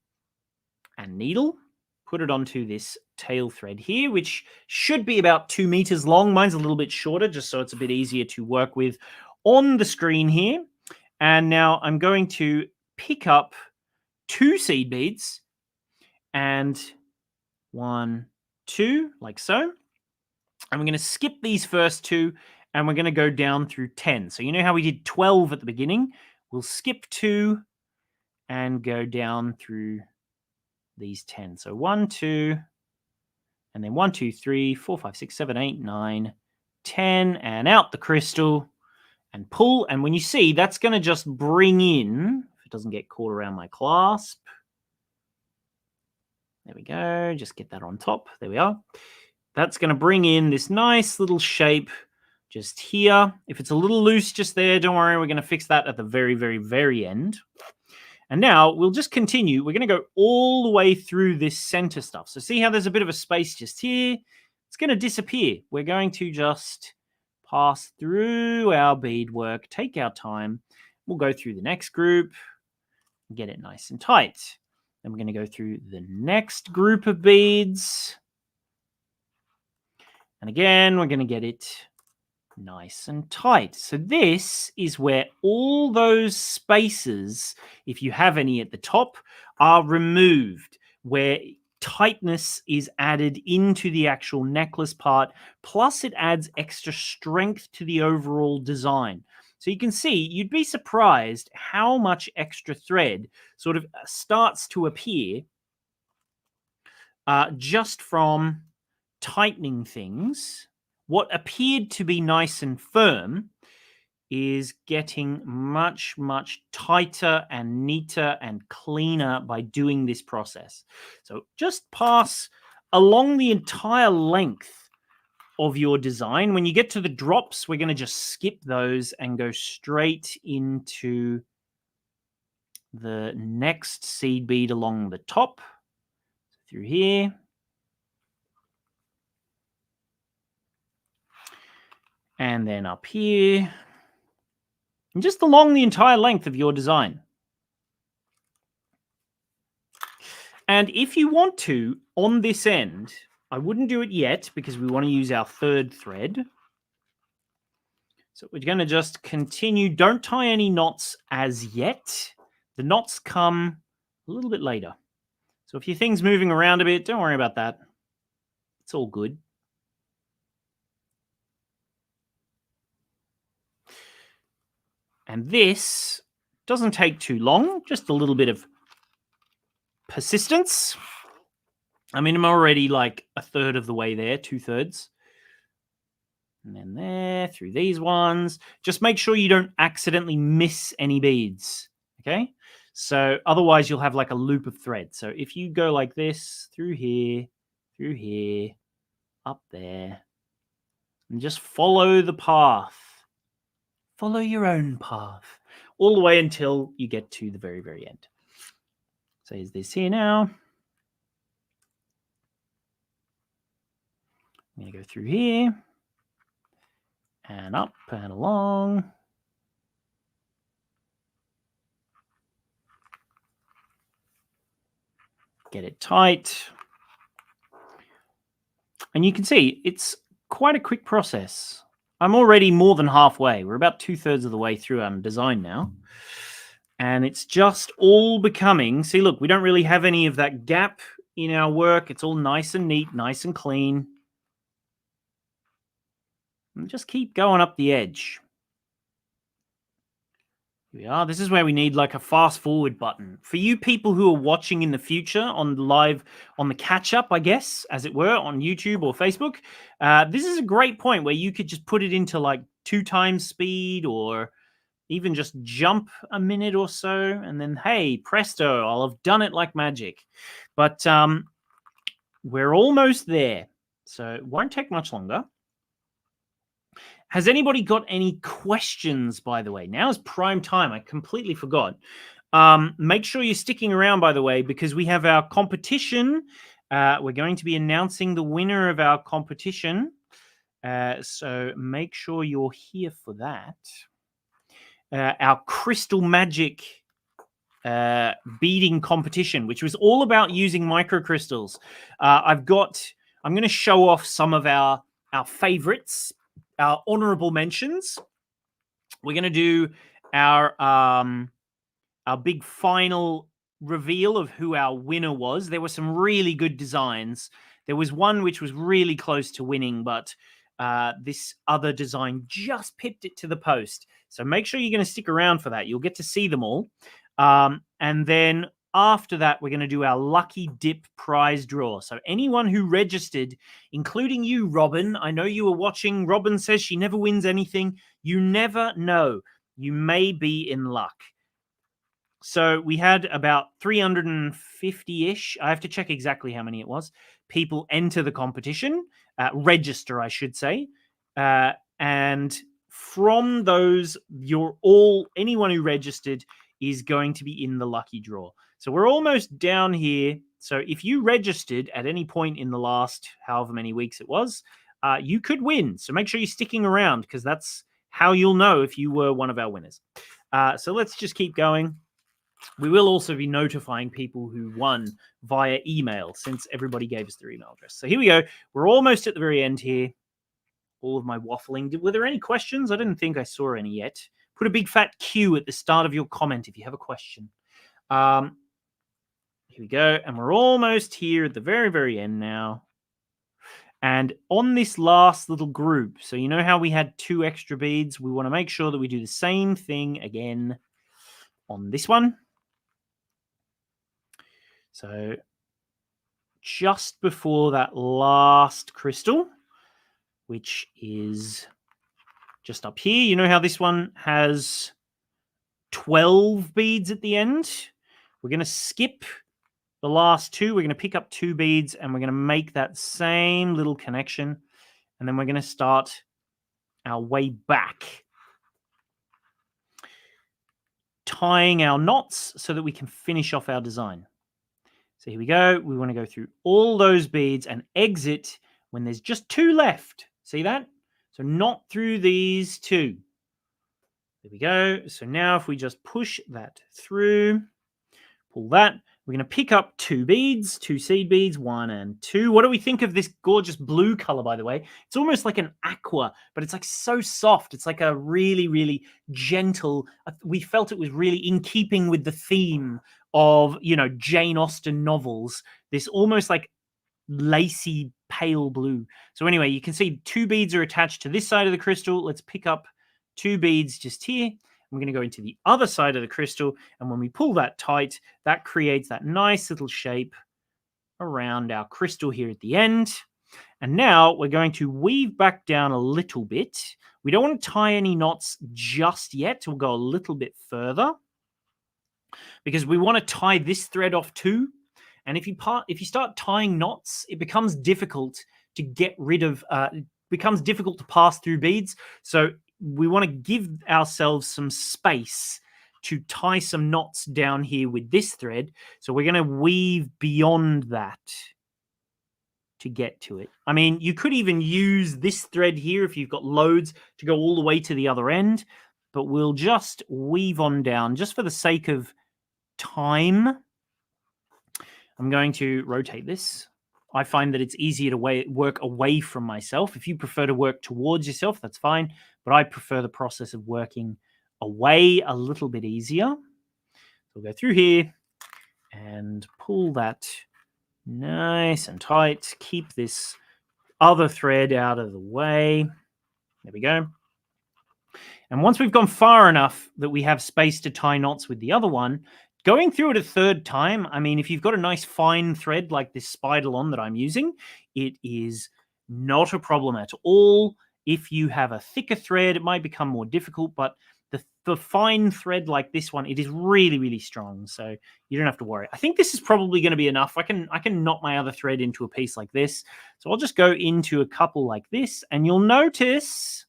and needle, put it onto this tail thread here, which should be about 2 meters long. Mine's a little bit shorter, just so it's a bit easier to work with on the screen here. And now I'm going to pick up 2 seed beads and 1, 2, like so. And we're going to skip these first 2, and we're going to go down through 10. So you know how we did 12 at the beginning? We'll skip 2 and go down through these 10. So 1, 2, and then 1, 2, 3, 4, 5, 6, 7, 8, 9, 10, and out the crystal and pull. And when you see, that's going to just bring in, if it doesn't get caught around my clasp. There we go. Just get that on top. There we are. That's going to bring in this nice little shape just here. If it's a little loose just there, don't worry. We're going to fix that at the very, very, very end. And now we'll just continue. We're going to go all the way through this center stuff. So see how there's a bit of a space just here? It's going to disappear. We're going to just pass through our beadwork, take our time. We'll go through the next group, get it nice and tight. Then we're going to go through the next group of beads. And again, we're going to get it nice and tight. So this is where all those spaces, if you have any at the top, are removed, where tightness is added into the actual necklace part, plus it adds extra strength to the overall design. So you can see, you'd be surprised how much extra thread sort of starts to appear just from tightening things. What appeared to be nice and firm is getting much, much tighter and neater and cleaner by doing this process. So just pass along the entire length of your design. When you get to the drops, we're going to just skip those and go straight into the next seed bead along the top through here. And then up here. And just along the entire length of your design. And if you want to, on this end, I wouldn't do it yet because we want to use our third thread. So we're going to just continue. Don't tie any knots as yet. The knots come a little bit later. So if your thing's moving around a bit, don't worry about that. It's all good. And this doesn't take too long, just a little bit of persistence. I mean, I'm already like a third of the way there, 2/3. And then there, through these ones. Just make sure you don't accidentally miss any beads, okay? So otherwise you'll have like a loop of thread. So if you go like this, through here, up there, and just follow the path. Follow your own path all the way until you get to the very, very end. So here's this here now. I'm going to go through here and up and along. Get it tight. And you can see it's quite a quick process. I'm already more than halfway. We're about 2/3 of the way through our design now. And it's just all becoming, see, look, we don't really have any of that gap in our work. It's all nice and neat, nice and clean. And just keep going up the edge. Here we are. This is where we need like a fast forward button. For you people who are watching in the future on the catch up, I guess, as it were, on YouTube or Facebook, this is a great point where you could just put it into like 2x speed or even just jump a minute or so. And then, hey, presto, I'll have done it like magic. But we're almost there. So it won't take much longer. Has anybody got any questions, by the way? Now is prime time. I completely forgot. Make sure you're sticking around, by the way, because we have our competition. We're going to be announcing the winner of our competition. So make sure you're here for that. Our Crystal Magic beading competition, which was all about using microcrystals. I'm going to show off some of our favorites. Our honorable mentions. We're going to do our big final reveal of who our winner was. There were some really good designs. There was one which was really close to winning, but this other design just pipped it to the post. So make sure you're going to stick around for that. You'll get to see them all. And then after that, we're going to do our lucky dip prize draw. So anyone who registered, including you, Robin, I know you were watching. Robin says she never wins anything. You never know. You may be in luck. So we had about 350-ish. I have to check exactly how many it was. People enter the competition, register, I should say. And from those, anyone who registered is going to be in the lucky draw. So we're almost down here. So if you registered at any point in the last however many weeks it was, you could win. So make sure you're sticking around because that's how you'll know if you were one of our winners. So let's just keep going. We will also be notifying people who won via email since everybody gave us their email address. So here we go. We're almost at the very end here. All of my waffling. Were there any questions? I didn't think I saw any yet. Put a big fat Q at the start of your comment if you have a question. Here Here we go. And we're almost here at the very, very end now. And on this last little group, so you know how we had 2 extra beads? We want to make sure that we do the same thing again on this one. So just before that last crystal, which is just up here, you know how this one has 12 beads at the end? We're going to skip the last 2. We're going to pick up 2 beads and we're going to make that same little connection. And then we're going to start our way back, tying our knots so that we can finish off our design. So here we go. We want to go through all those beads and exit when there's just 2 left. See that? So not through these 2. There we go. So now if we just push that through, pull that, we're going to pick up 2 beads, 2 seed beads, 1 and 2. What do we think of this gorgeous blue color, by the way? It's almost like an aqua, but it's like so soft. It's like a really, really gentle. We felt it was really in keeping with the theme of, you know, Jane Austen novels. This almost like lacy pale blue. So anyway, you can see 2 beads are attached to this side of the crystal. Let's pick up 2 beads just here. We're going to go into the other side of the crystal, and when we pull that tight, that creates that nice little shape around our crystal here at the end. And now we're going to weave back down a little bit. We don't want to tie any knots just yet. We'll go a little bit further because we want to tie this thread off too. And if you start tying knots, it becomes difficult to get rid of, it becomes difficult to pass through beads. So we want to give ourselves some space to tie some knots down here with this thread. So we're going to weave beyond that to get to it. I mean, you could even use this thread here if you've got loads to go all the way to the other end, but we'll just weave on down just for the sake of time. I'm going to rotate this. I find that it's easier to work away from myself. If you prefer to work towards yourself, that's fine. But I prefer the process of working away a little bit easier. So we'll go through here and pull that nice and tight. Keep this other thread out of the way. There we go. And once we've gone far enough that we have space to tie knots with the other one, going through it a 3rd time, I mean, if you've got a nice fine thread like this spider-on that I'm using, it is not a problem at all. If you have a thicker thread, it might become more difficult, but the fine thread like this one, it is really, really strong, so you don't have to worry. I think this is probably going to be enough. I can knot my other thread into a piece like this. So I'll just go into a couple like this, and you'll notice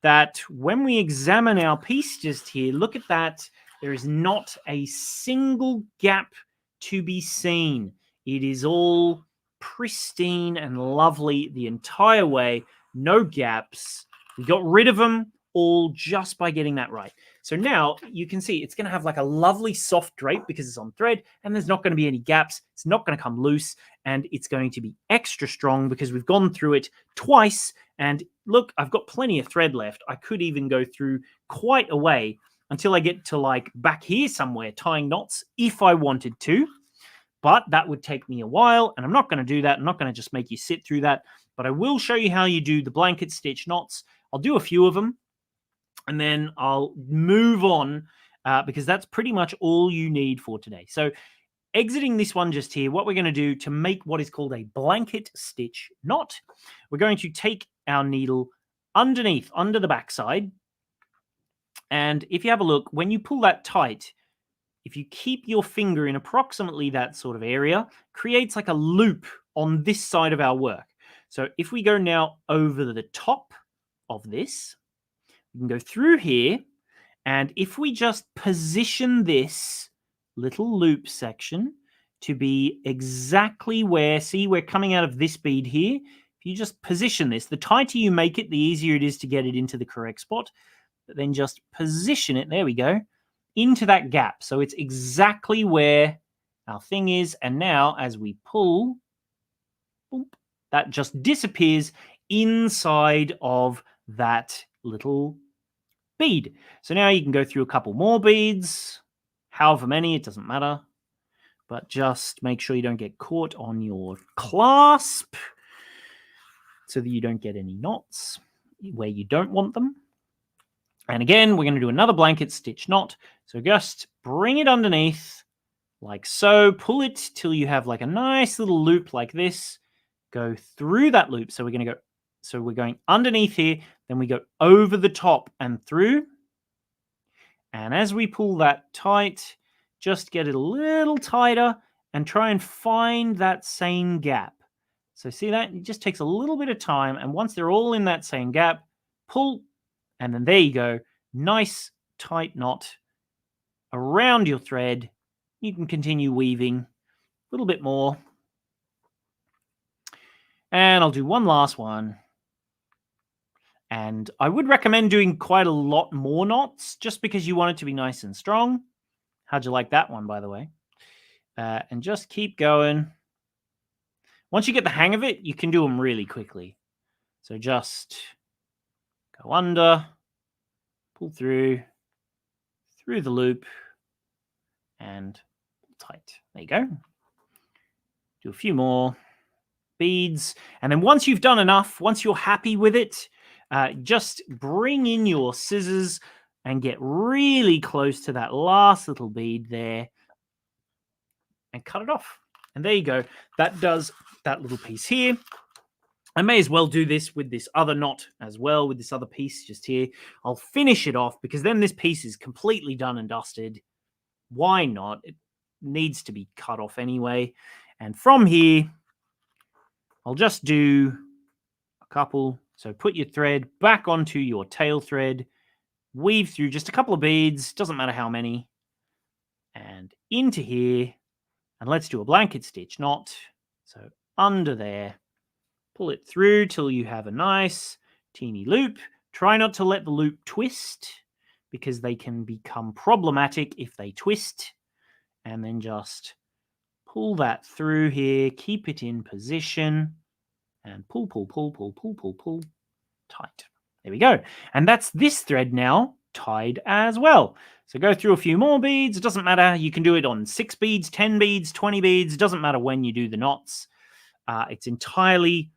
that when we examine our piece just here, look at that. There is not a single gap to be seen. It is all pristine and lovely the entire way. No gaps. We got rid of them all just by getting that right. So now you can see it's going to have like a lovely soft drape because it's on thread, and there's not going to be any gaps. It's not going to come loose, and it's going to be extra strong because we've gone through it twice. And look, I've got plenty of thread left. I could even go through quite a way until I get to like back here somewhere tying knots if I wanted to. But that would take me a while, and I'm not going to do that. I'm not going to just make you sit through that. But I will show you how you do the blanket stitch knots. I'll do a few of them, and then I'll move on because that's pretty much all you need for today. So exiting this one just here, what we're going to do to make what is called a blanket stitch knot, we're going to take our needle underneath, under the backside. And if you have a look, when you pull that tight, if you keep your finger in approximately that sort of area, creates like a loop on this side of our work. So if we go now over the top of this, we can go through here, and if we just position this little loop section to be exactly where, see, we're coming out of this bead here. If you just position this, the tighter you make it, the easier it is to get it into the correct spot. But then just position it, there we go, into that gap. So it's exactly where our thing is. And now as we pull, boop, that just disappears inside of that little bead. So now you can go through a couple more beads, however many, it doesn't matter. but just make sure you don't get caught on your clasp so that you don't get any knots where you don't want them. And again, we're going to do another blanket stitch knot. So just bring it underneath like so, pull it till you have like a nice little loop like this. Go through that loop. So we're going underneath here, then we go over the top and through. And as we pull that tight, just get it a little tighter and try and find that same gap. So see that? It just takes a little bit of time. And once they're all in that same gap, pull, and then there you go. Nice tight knot around your thread. You can continue weaving a little bit more. And I'll do one last one. And I would recommend doing quite a lot more knots just because you want it to be nice and strong. How'd you like that one, by the way? And just keep going. Once you get the hang of it, you can do them really quickly. So just go under, pull through the loop, and tight. There you go. Do a few more beads. And then once you've done enough, once you're happy with it, just bring in your scissors and get really close to that last little bead there and cut it off. And there you go. That does that little piece here. I may as well do this with this other knot as well, with this other piece just here. I'll finish it off because then this piece is completely done and dusted. Why not? It needs to be cut off anyway. And from here, I'll just do a couple. So put your thread back onto your tail thread, weave through just a couple of beads, doesn't matter how many, and into here. And let's do a blanket stitch knot. So under there, pull it through till you have a nice teeny loop. Try not to let the loop twist because they can become problematic if they twist. And then just pull that through here, keep it in position, and pull, pull, pull, pull, pull, pull, pull, tight. There we go. And that's this thread now tied as well. So go through a few more beads. It doesn't matter. You can do it on 6 beads, 10 beads, 20 beads. It doesn't matter when you do the knots. It's entirely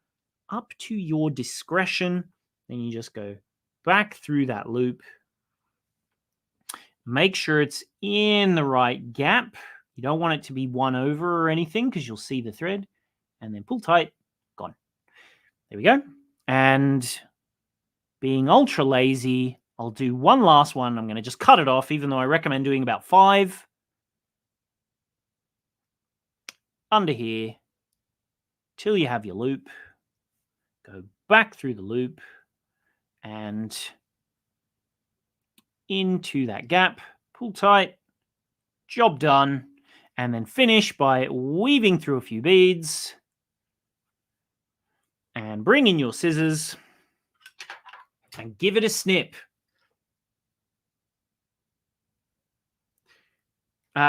up to your discretion. Then you just go back through that loop. Make sure it's in the right gap. You don't want it to be one over or anything because you'll see the thread. And then pull tight. Gone. There we go. And being ultra lazy, I'll do one last one. I'm going to just cut it off, even though I recommend doing about 5. Under here, till you have your loop. Go back through the loop and into that gap. Pull tight. Job done. And then finish by weaving through a few beads. And bring in your scissors. And give it a snip.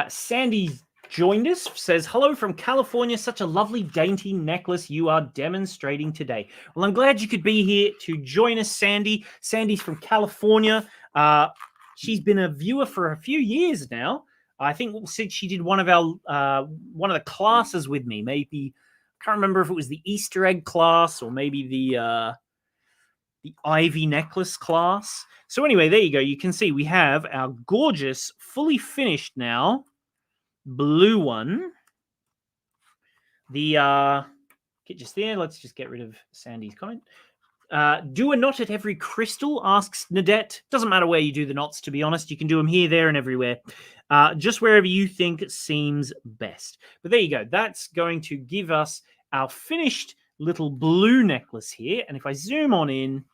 Sandy joined us, says, hello from California. Such a lovely, dainty necklace you are demonstrating today. Well, I'm glad you could be here to join us, Sandy. Sandy's from California. She's been a viewer for a few years now. I think since she did one of the classes with me, maybe, I can't remember if it was the Easter egg class or maybe the Ivy necklace class. So anyway, there you go. You can see we have our gorgeous, fully finished now blue one. The get just there. Let's just get rid of Sandy's comment. Do a knot at every crystal, asks Nadette. Doesn't matter where you do the knots, to be honest. You can do them here, there, and everywhere. Just wherever you think seems best. But there you go. That's going to give us our finished little blue necklace here. And if I zoom on in,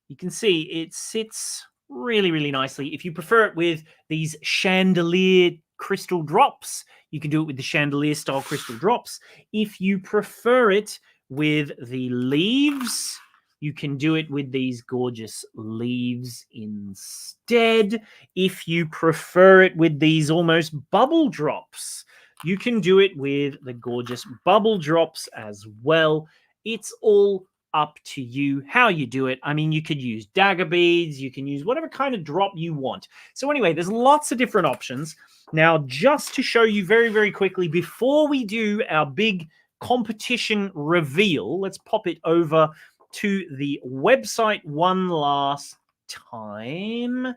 you can see it sits really, really nicely. If you prefer it with these chandelier crystal drops, you can do it with the chandelier style crystal drops. If you prefer it with the leaves, you can do it with these gorgeous leaves instead. If you prefer it with these almost bubble drops, you can do it with the gorgeous bubble drops as well. It's all up to you how you do it. I mean, you could use dagger beads, you can use whatever kind of drop you want. So anyway, there's lots of different options. Now, just to show you very, very quickly, before we do our big competition reveal, let's pop it over to the website one last time.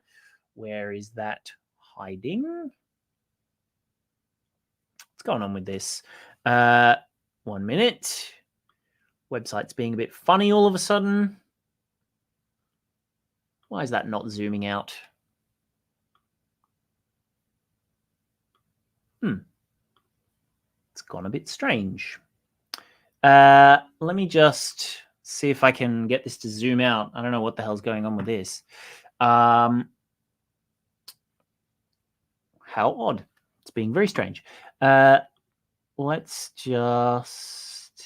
Where is that hiding? What's going on with this? 1 minute. Website's being a bit funny all of a sudden. Why is that not zooming out? It's gone a bit strange. Let me just see if I can get this to zoom out. I don't know what the hell's going on with this. How odd. It's being very strange. Let's just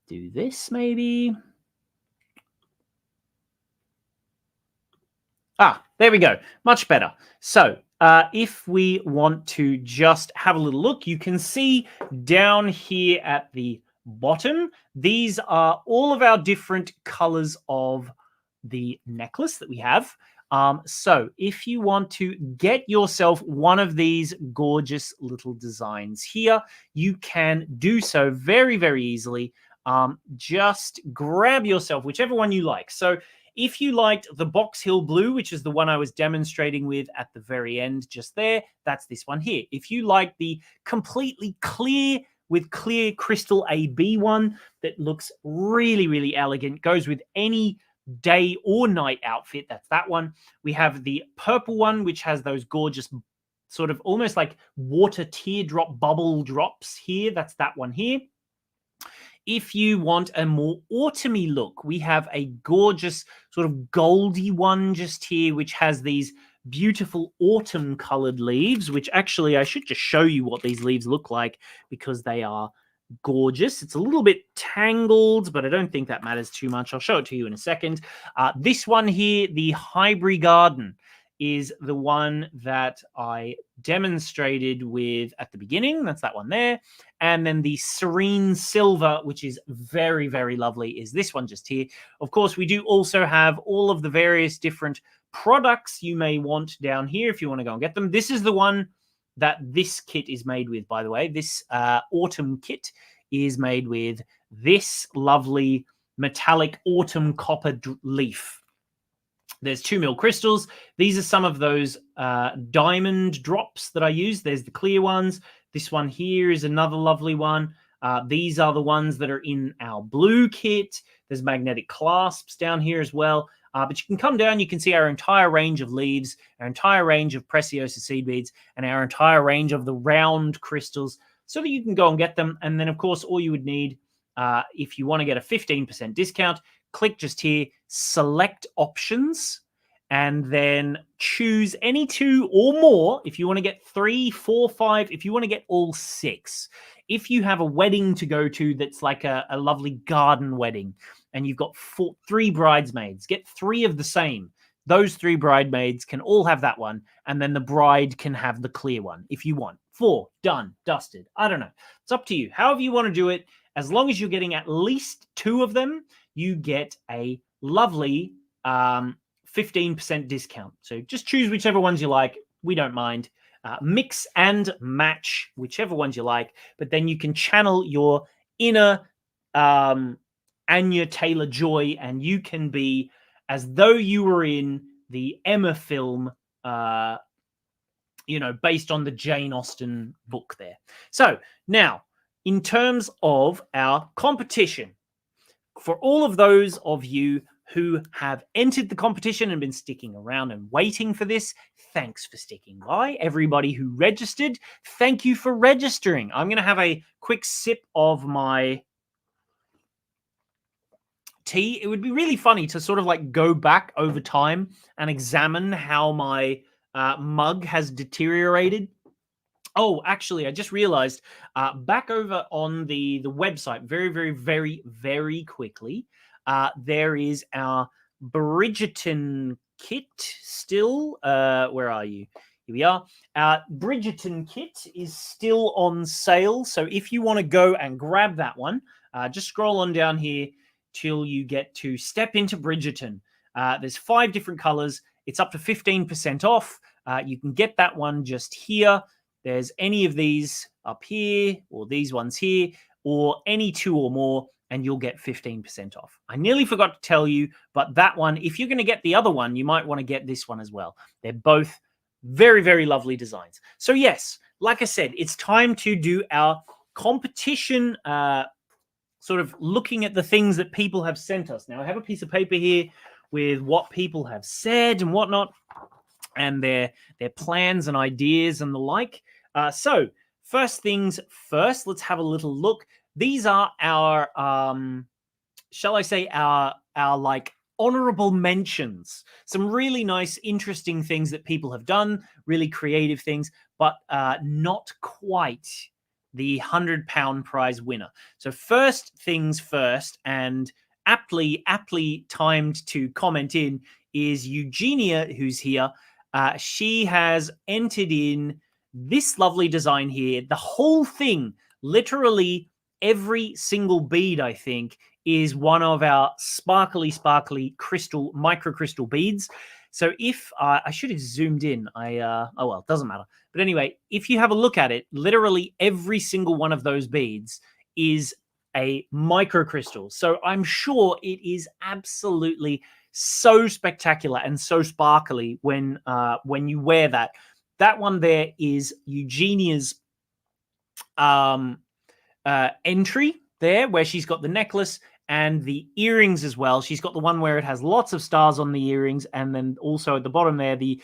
do this maybe. There we go. Much better. So if we want to just have a little look, you can see down here at the bottom, these are all of our different colors of the necklace that we have. So if you want to get yourself one of these gorgeous little designs here, you can do so very, very easily. Just grab yourself whichever one you like. So if you liked the Box Hill Blue, which is the one I was demonstrating with at the very end just there, that's this one here. If you like the completely clear with clear crystal AB one that looks really, really elegant, goes with any day or night outfit, that's that one. We have the purple one, which has those gorgeous sort of almost like water teardrop bubble drops here. That's that one here. If you want a more autumny look, we have a gorgeous sort of goldy one just here, which has these beautiful autumn colored leaves, which actually I should just show you what these leaves look like because they are gorgeous. It's a little bit tangled, but I don't think that matters too much. I'll show it to you in a second. This one here, the Highbury Garden, is the one that I demonstrated with at the beginning. That's that one there. And then the Serene Silver, which is very, very lovely, is this one just here. Of course, we do also have all of the various different products you may want down here if you want to go and get them. This is the one that this kit is made with, by the way. This autumn kit is made with this lovely metallic autumn copper leaf. There's 2 mil crystals. These are some of those diamond drops that I use. There's the clear ones. This one here is another lovely one. These are the ones that are in our blue kit. There's magnetic clasps down here as well. But you can come down, you can see our entire range of leaves, our entire range of Preciosa seed beads, and our entire range of the round crystals so that you can go and get them. And then, of course, all you would need, if you want to get a 15% discount, click just here, select options, and then choose any 2 or more. If you want to get 3, 4, 5, if you want to get all 6. If you have a wedding to go to that's like a lovely garden wedding and you've got 3 bridesmaids, get 3 of the same. Those 3 bridesmaids can all have that one, and then the bride can have the clear one if you want. 4, done, dusted. I don't know. It's up to you. However you want to do it, as long as you're getting at least 2 of them, you get a lovely 15% discount. So just choose whichever ones you like. We don't mind. Mix and match whichever ones you like, but then you can channel your inner Anya Taylor-Joy, and you can be as though you were in the Emma film, based on the Jane Austen book there. So now, in terms of our competition, for all of those of you who have entered the competition and been sticking around and waiting for this, thanks for sticking by. Everybody who registered, thank you for registering. I'm going to have a quick sip of my tea. It would be really funny to sort of like go back over time and examine how my mug has deteriorated. Oh, actually, I just realized back over on the website very, very, very, very quickly, there is our Bridgerton kit still. Where are you? Here we are. Our Bridgerton kit is still on sale. So if you want to go and grab that one, just scroll on down here. till you get to Step Into Bridgerton. There's 5 different colors. It's up to 15% off. You can get that one just here. There's any of these up here, or these ones here, or any 2 or more, and you'll get 15% off. I nearly forgot to tell you, but that one, if you're going to get the other one, you might want to get this one as well. They're both very, very lovely designs. So yes, like I said, it's time to do our competition, sort of looking at the things that people have sent us. Now, I have a piece of paper here with what people have said and whatnot, and their plans and ideas and the like. So first things first, let's have a little look. These are our, shall I say, our like honorable mentions. Some really nice, interesting things that people have done, really creative things, but not quite the £100 prize winner. So first things first, and aptly timed to comment in, is Eugenia, who's here. She has entered in this lovely design here. The whole thing, literally every single bead, I think, is one of our sparkly crystal, microcrystal beads. So if I should have zoomed in, oh well, doesn't matter. But anyway, if you have a look at it, literally every single one of those beads is a microcrystal. So I'm sure it is absolutely so spectacular and so sparkly when you wear that. That one there is Eugenia's entry there, where she's got the necklace and the earrings as well. She's got the one where it has lots of stars on the earrings, and then also at the bottom there, the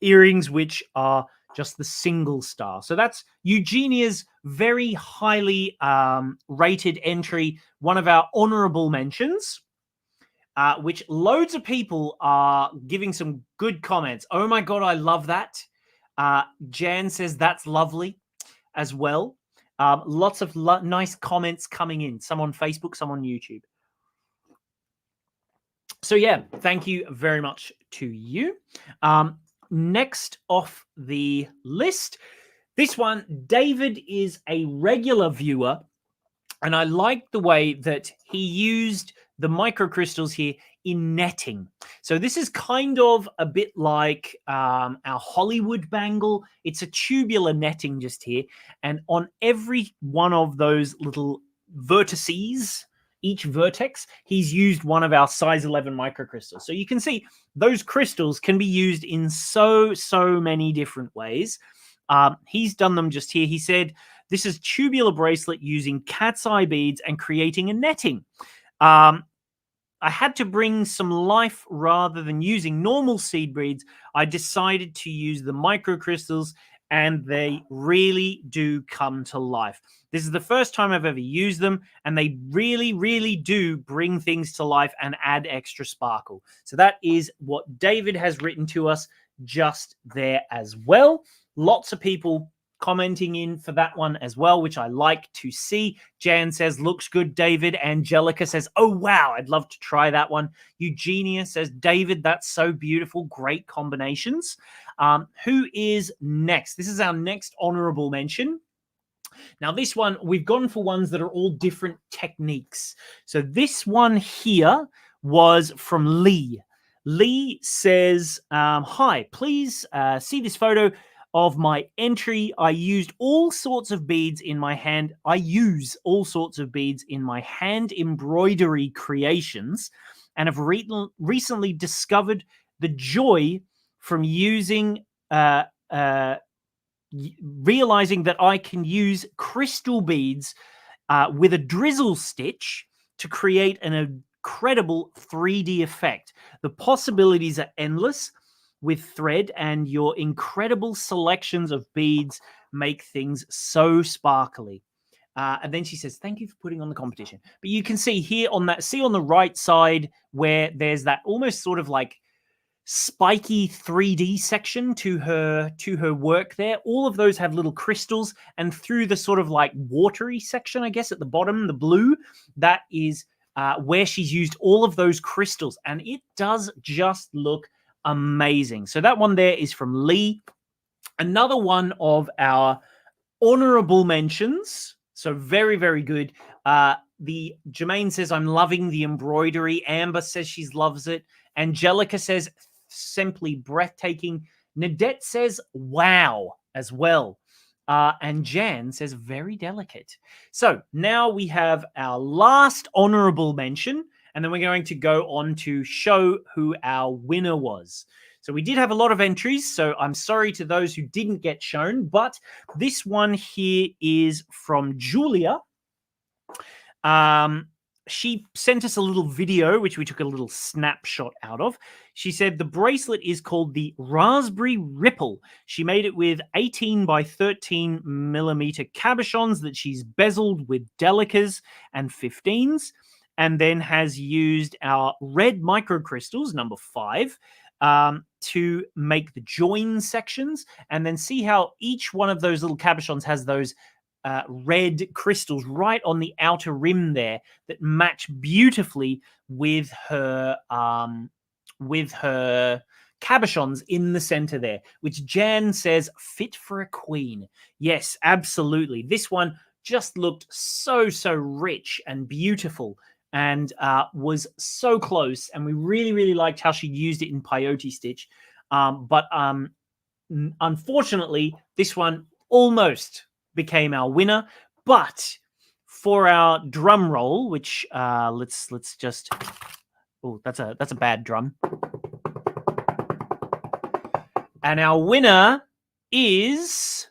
earrings which are just the single star. So that's Eugenia's very highly rated entry, one of our honorable mentions, which loads of people are giving some good comments. Oh my God, I love that. Jan says that's lovely as well. Lots of nice comments coming in, some on Facebook, some on YouTube. So yeah, thank you very much to you. Next off the list, this one, David is a regular viewer, and I like the way that he used the microcrystals here in netting. So this is kind of a bit like our Hollywood bangle. It's a tubular netting just here, and on every one of those little vertices, each vertex, he's used one of our size 11 microcrystals. So you can see those crystals can be used in so many different ways. He's done them just here. He said, this is tubular bracelet using cat's eye beads and creating a netting. I had to bring some life rather than using normal seed beads. I decided to use the microcrystals, and they really do come to life. This is the first time I've ever used them, and they really do bring things to life and add extra sparkle. So that is what David has written to us just there as well. Lots of people commenting in for that one as well, which I like to see. Jan says, looks good, David. Angelica says, oh, wow, I'd love to try that one. Eugenia says, David, that's so beautiful. Great combinations. Who is next? This is our next honorable mention. Now, this one, we've gone for ones that are all different techniques. So this one here was from Lee. Lee says, hi, please see this photo of my entry. I used all sorts of beads in my hand. I use all sorts of beads in my hand embroidery creations, and have recently discovered the joy from using, realizing that I can use crystal beads with a drizzle stitch to create an incredible 3D effect. The possibilities are endless with thread, and your incredible selections of beads make things so sparkly. And then she says, thank you for putting on the competition. But you can see here on that, see on the right side where there's that almost sort of like spiky 3D section to her work there. All of those have little crystals, and through the sort of like watery section, I guess at the bottom, the blue, that is where she's used all of those crystals, and it does just look amazing. So that one there is from Lee. Another one of our honorable mentions, so very good, Jermaine says, I'm loving the embroidery. Amber says she loves it. Angelica says, simply breathtaking. Nadette says, wow, as well. And Jan says, very delicate. So now we have our last honorable mention, and then we're going to go on to show who our winner was. So we did have a lot of entries, so I'm sorry to those who didn't get shown, but this one here is from Julia. She sent us a little video, which we took a little snapshot out of. She said the bracelet is called the Raspberry Ripple. She made it with 18 by 13 millimeter cabochons that she's bezeled with delicas and 15s, and then has used our red microcrystals, number 5, to make the join sections, and then see how each one of those little cabochons has those red crystals right on the outer rim there that match beautifully with her cabochons in the center there, which Jan says fit for a queen. Yes, absolutely. This one just looked so rich and beautiful, and was so close, and we really liked how she used it in peyote stitch, but unfortunately this one almost became our winner. But for our drum roll, which let's just, oh, that's a bad drum, and our winner is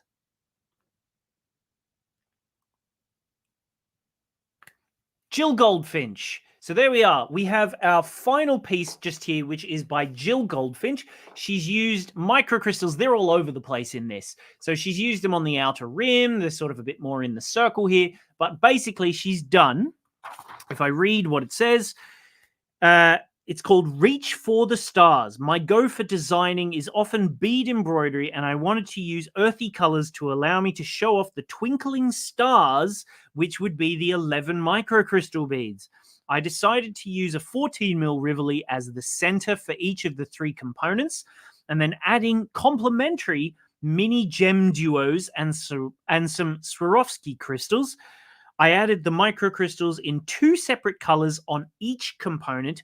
Jill Goldfinch. So there we are. We have our final piece just here, which is by Jill Goldfinch. She's used microcrystals. They're all over the place in this. So she's used them on the outer rim. They're sort of a bit more in the circle here. But basically, she's done, if I read what it says, it's called Reach for the Stars. My go for designing is often bead embroidery, and I wanted to use earthy colors to allow me to show off the twinkling stars, which would be the 11 microcrystal beads. I decided to use a 14 mil Rivoli as the center for each of the 3 components, and then adding complementary mini gem duos and some Swarovski crystals. I added the microcrystals in 2 separate colors on each component,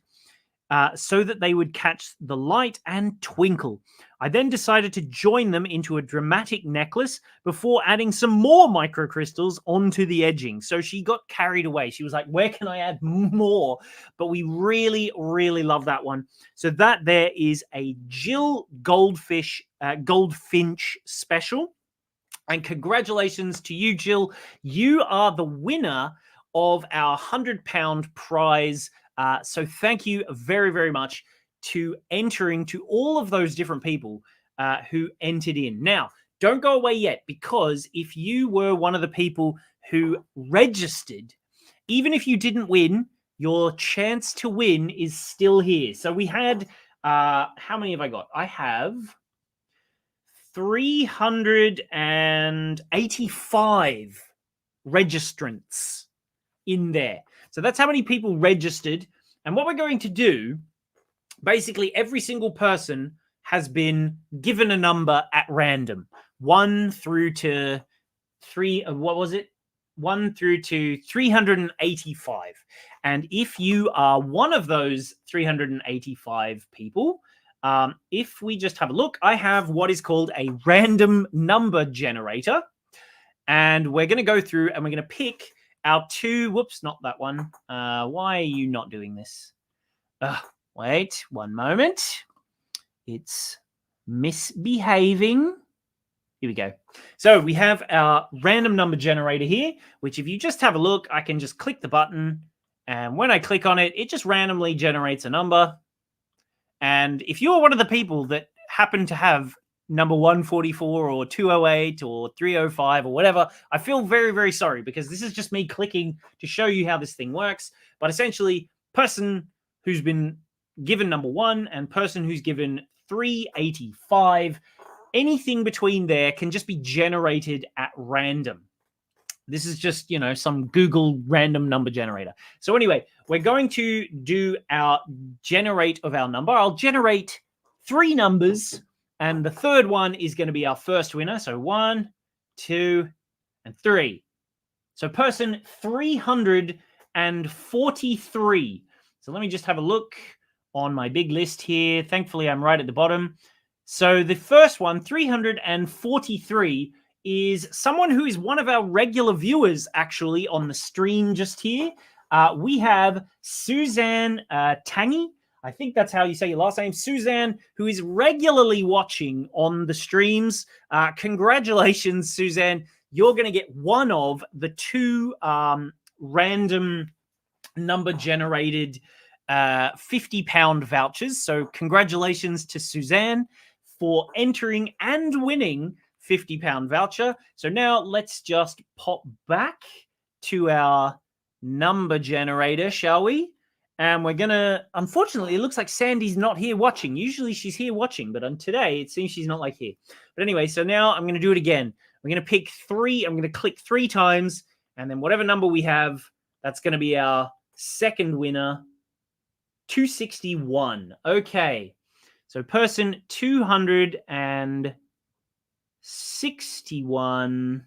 so that they would catch the light and twinkle. I then decided to join them into a dramatic necklace before adding some more microcrystals onto the edging. So she got carried away. She was like, where can I add more? But we really love that one. So that there is a Jill Goldfinch special. And congratulations to you, Jill. You are the winner of our £100 prize. So thank you very much to entering, to all of those different people who entered in. Now, don't go away yet, because if you were one of the people who registered, even if you didn't win, your chance to win is still here. So we had, how many have I got? I have 385 registrants in there. So that's how many people registered. And what we're going to do, basically every single person has been given a number at random, 1 through to 3, what was it? 1 through to 385. And if you are one of those 385 people, if we just have a look, I have what is called a random number generator. And we're going to go through and we're going to pick our 2, whoops, not that one. Why are you not doing this? Wait, one moment. It's misbehaving. Here we go. So we have our random number generator here, which if you just have a look, I can just click the button. And when I click on it, it just randomly generates a number. And if you're one of the people that happen to have number 144 or 208 or 305 or whatever, I feel very sorry, because this is just me clicking to show you how this thing works. But essentially, person who's been given number 1 and person who's given 385, anything between there can just be generated at random. This is just, you know, some Google random number generator. So anyway, we're going to do our generate of our number. I'll generate 3 numbers, and the third one is going to be our first winner. So 1, 2, and 3. So person 385 343. So let me just have a look on my big list here. Thankfully, I'm right at the bottom. So the first one, 343, is someone who is one of our regular viewers, actually, on the stream just here. We have Suzanne Tangy. I think that's how you say your last name. Suzanne, who is regularly watching on the streams. Congratulations, Suzanne. You're going to get one of the two random number generated £50 vouchers. So congratulations to Suzanne for entering and winning £50 voucher. So now let's just pop back to our number generator, shall we? And we're gonna, unfortunately, it looks like Sandy's not here watching. Usually she's here watching, but on today it seems she's not like here. But anyway, so now I'm gonna do it again. We're gonna pick 3. I'm gonna click 3 times, and then whatever number we have, that's gonna be our second winner, 261. Okay, so person 261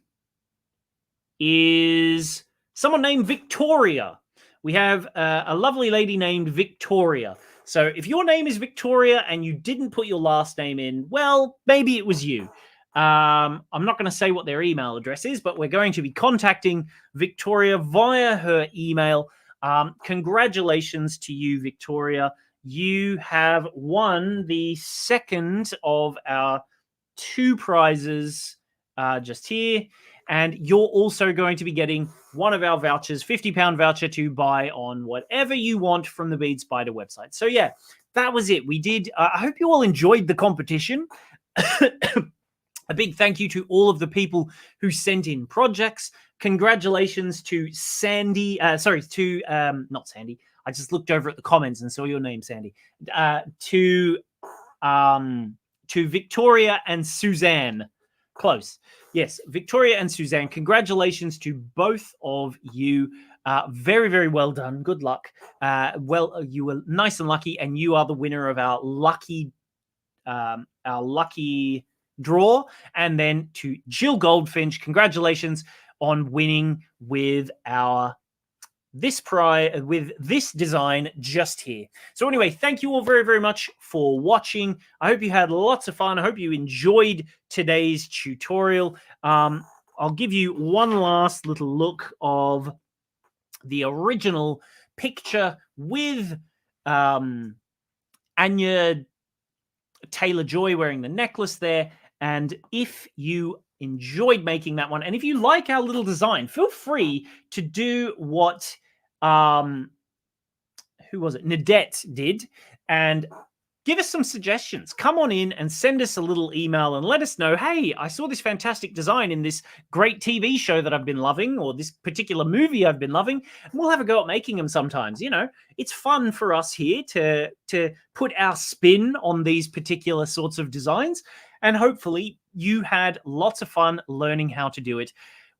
is someone named Victoria. We have a lovely lady named Victoria. So if your name is Victoria and you didn't put your last name in, well, maybe it was you. I'm not going to say what their email address is, but we're going to be contacting Victoria via her email. Congratulations to you, Victoria. You have won the second of our 2 prizes just here. And you're also going to be getting one of our vouchers, £50 voucher to buy on whatever you want from the Bead Spider website. So yeah, that was it. We did. I hope you all enjoyed the competition. A big thank you to all of the people who sent in projects. Congratulations to Sandy. Not Sandy. I just looked over at the comments and saw your name, Sandy. To Victoria and Suzanne. Close. Yes, Victoria and Suzanne, congratulations to both of you. Very, very well done. Good luck. You were nice and lucky, and you are the winner of our lucky draw. And then to Jill Goldfinch, congratulations on winning with this design just here. So anyway, thank you all very, very much for watching. I hope you had lots of fun. I hope you enjoyed today's tutorial. I'll give you one last little look of the original picture with Anya Taylor-Joy wearing the necklace there. And if you enjoyed making that one, and if you like our little design, feel free to do what who was it? Nadette did, and give us some suggestions. Come on in and send us a little email and let us know, hey, I saw this fantastic design in this great TV show that I've been loving, or this particular movie I've been loving, and we'll have a go at making them sometimes. You know, it's fun for us here to put our spin on these particular sorts of designs, and hopefully you had lots of fun learning how to do it.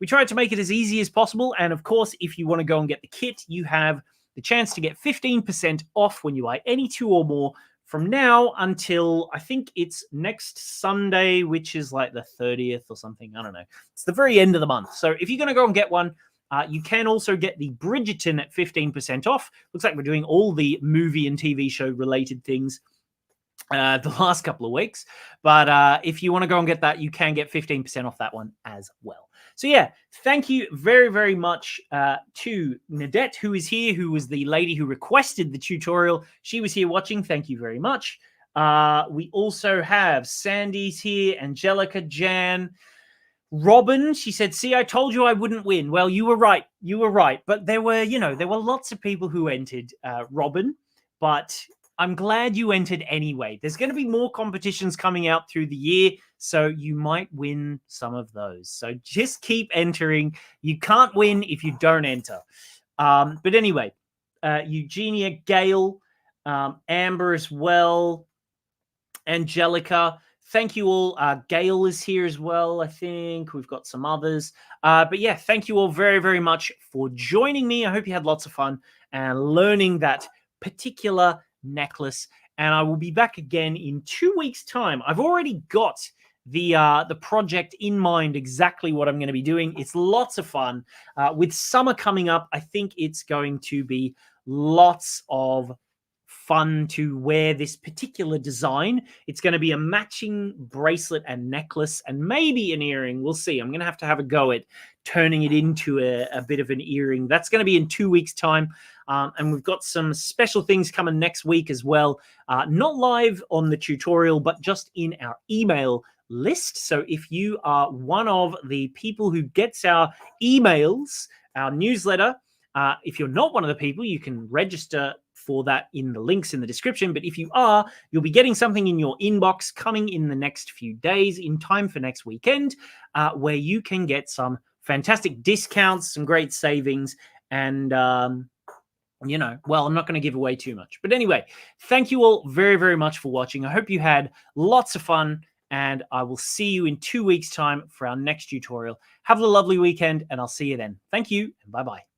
We tried to make it as easy as possible, and of course, if you want to go and get the kit, you have the chance to get 15% off when you buy any 2 or more from now until, I think it's next Sunday, which is like the 30th or something. I don't know. It's the very end of the month. So if you're going to go and get one, you can also get the Bridgerton at 15% off. Looks like we're doing all the movie and TV show related things the last couple of weeks. But if you want to go and get that, you can get 15% off that one as well. So yeah, thank you very, very much to Nadette, who is here, who was the lady who requested the tutorial. She was here watching. Thank you very much. We also have Sandy's here, Angelica, Jan, Robin. She said, see, I told you I wouldn't win. Well, you were right. You were right. But there were lots of people who entered, Robin. But I'm glad you entered anyway. There's going to be more competitions coming out through the year, so you might win some of those. So just keep entering. You can't win if you don't enter. But anyway, Eugenia, Gail, Amber as well, Angelica, thank you all. Gail is here as well, I think. We've got some others. But yeah, thank you all very, very much for joining me. I hope you had lots of fun and learning that particular necklace. And I will be back again in 2 weeks' time. I've already got the project in mind, exactly what I'm going to be doing. It's lots of fun. With summer coming up, I think it's going to be lots of fun to wear this particular design. It's going to be a matching bracelet and necklace and maybe an earring. We'll see. I'm going to have a go at turning it into a bit of an earring. That's going to be in 2 weeks' time. And we've got some special things coming next week as well. Not live on the tutorial, but just in our email list. So if you are one of the people who gets our emails, our newsletter, if you're not one of the people, you can register for that in the links in the description. But if you are, you'll be getting something in your inbox coming in the next few days in time for next weekend, where you can get some fantastic discounts, some great savings, and you know, well, I'm not going to give away too much. But anyway, thank you all very, very much for watching. I hope you had lots of fun, and I will see you in 2 weeks' time for our next tutorial. Have a lovely weekend, and I'll see you then. Thank you, and bye-bye.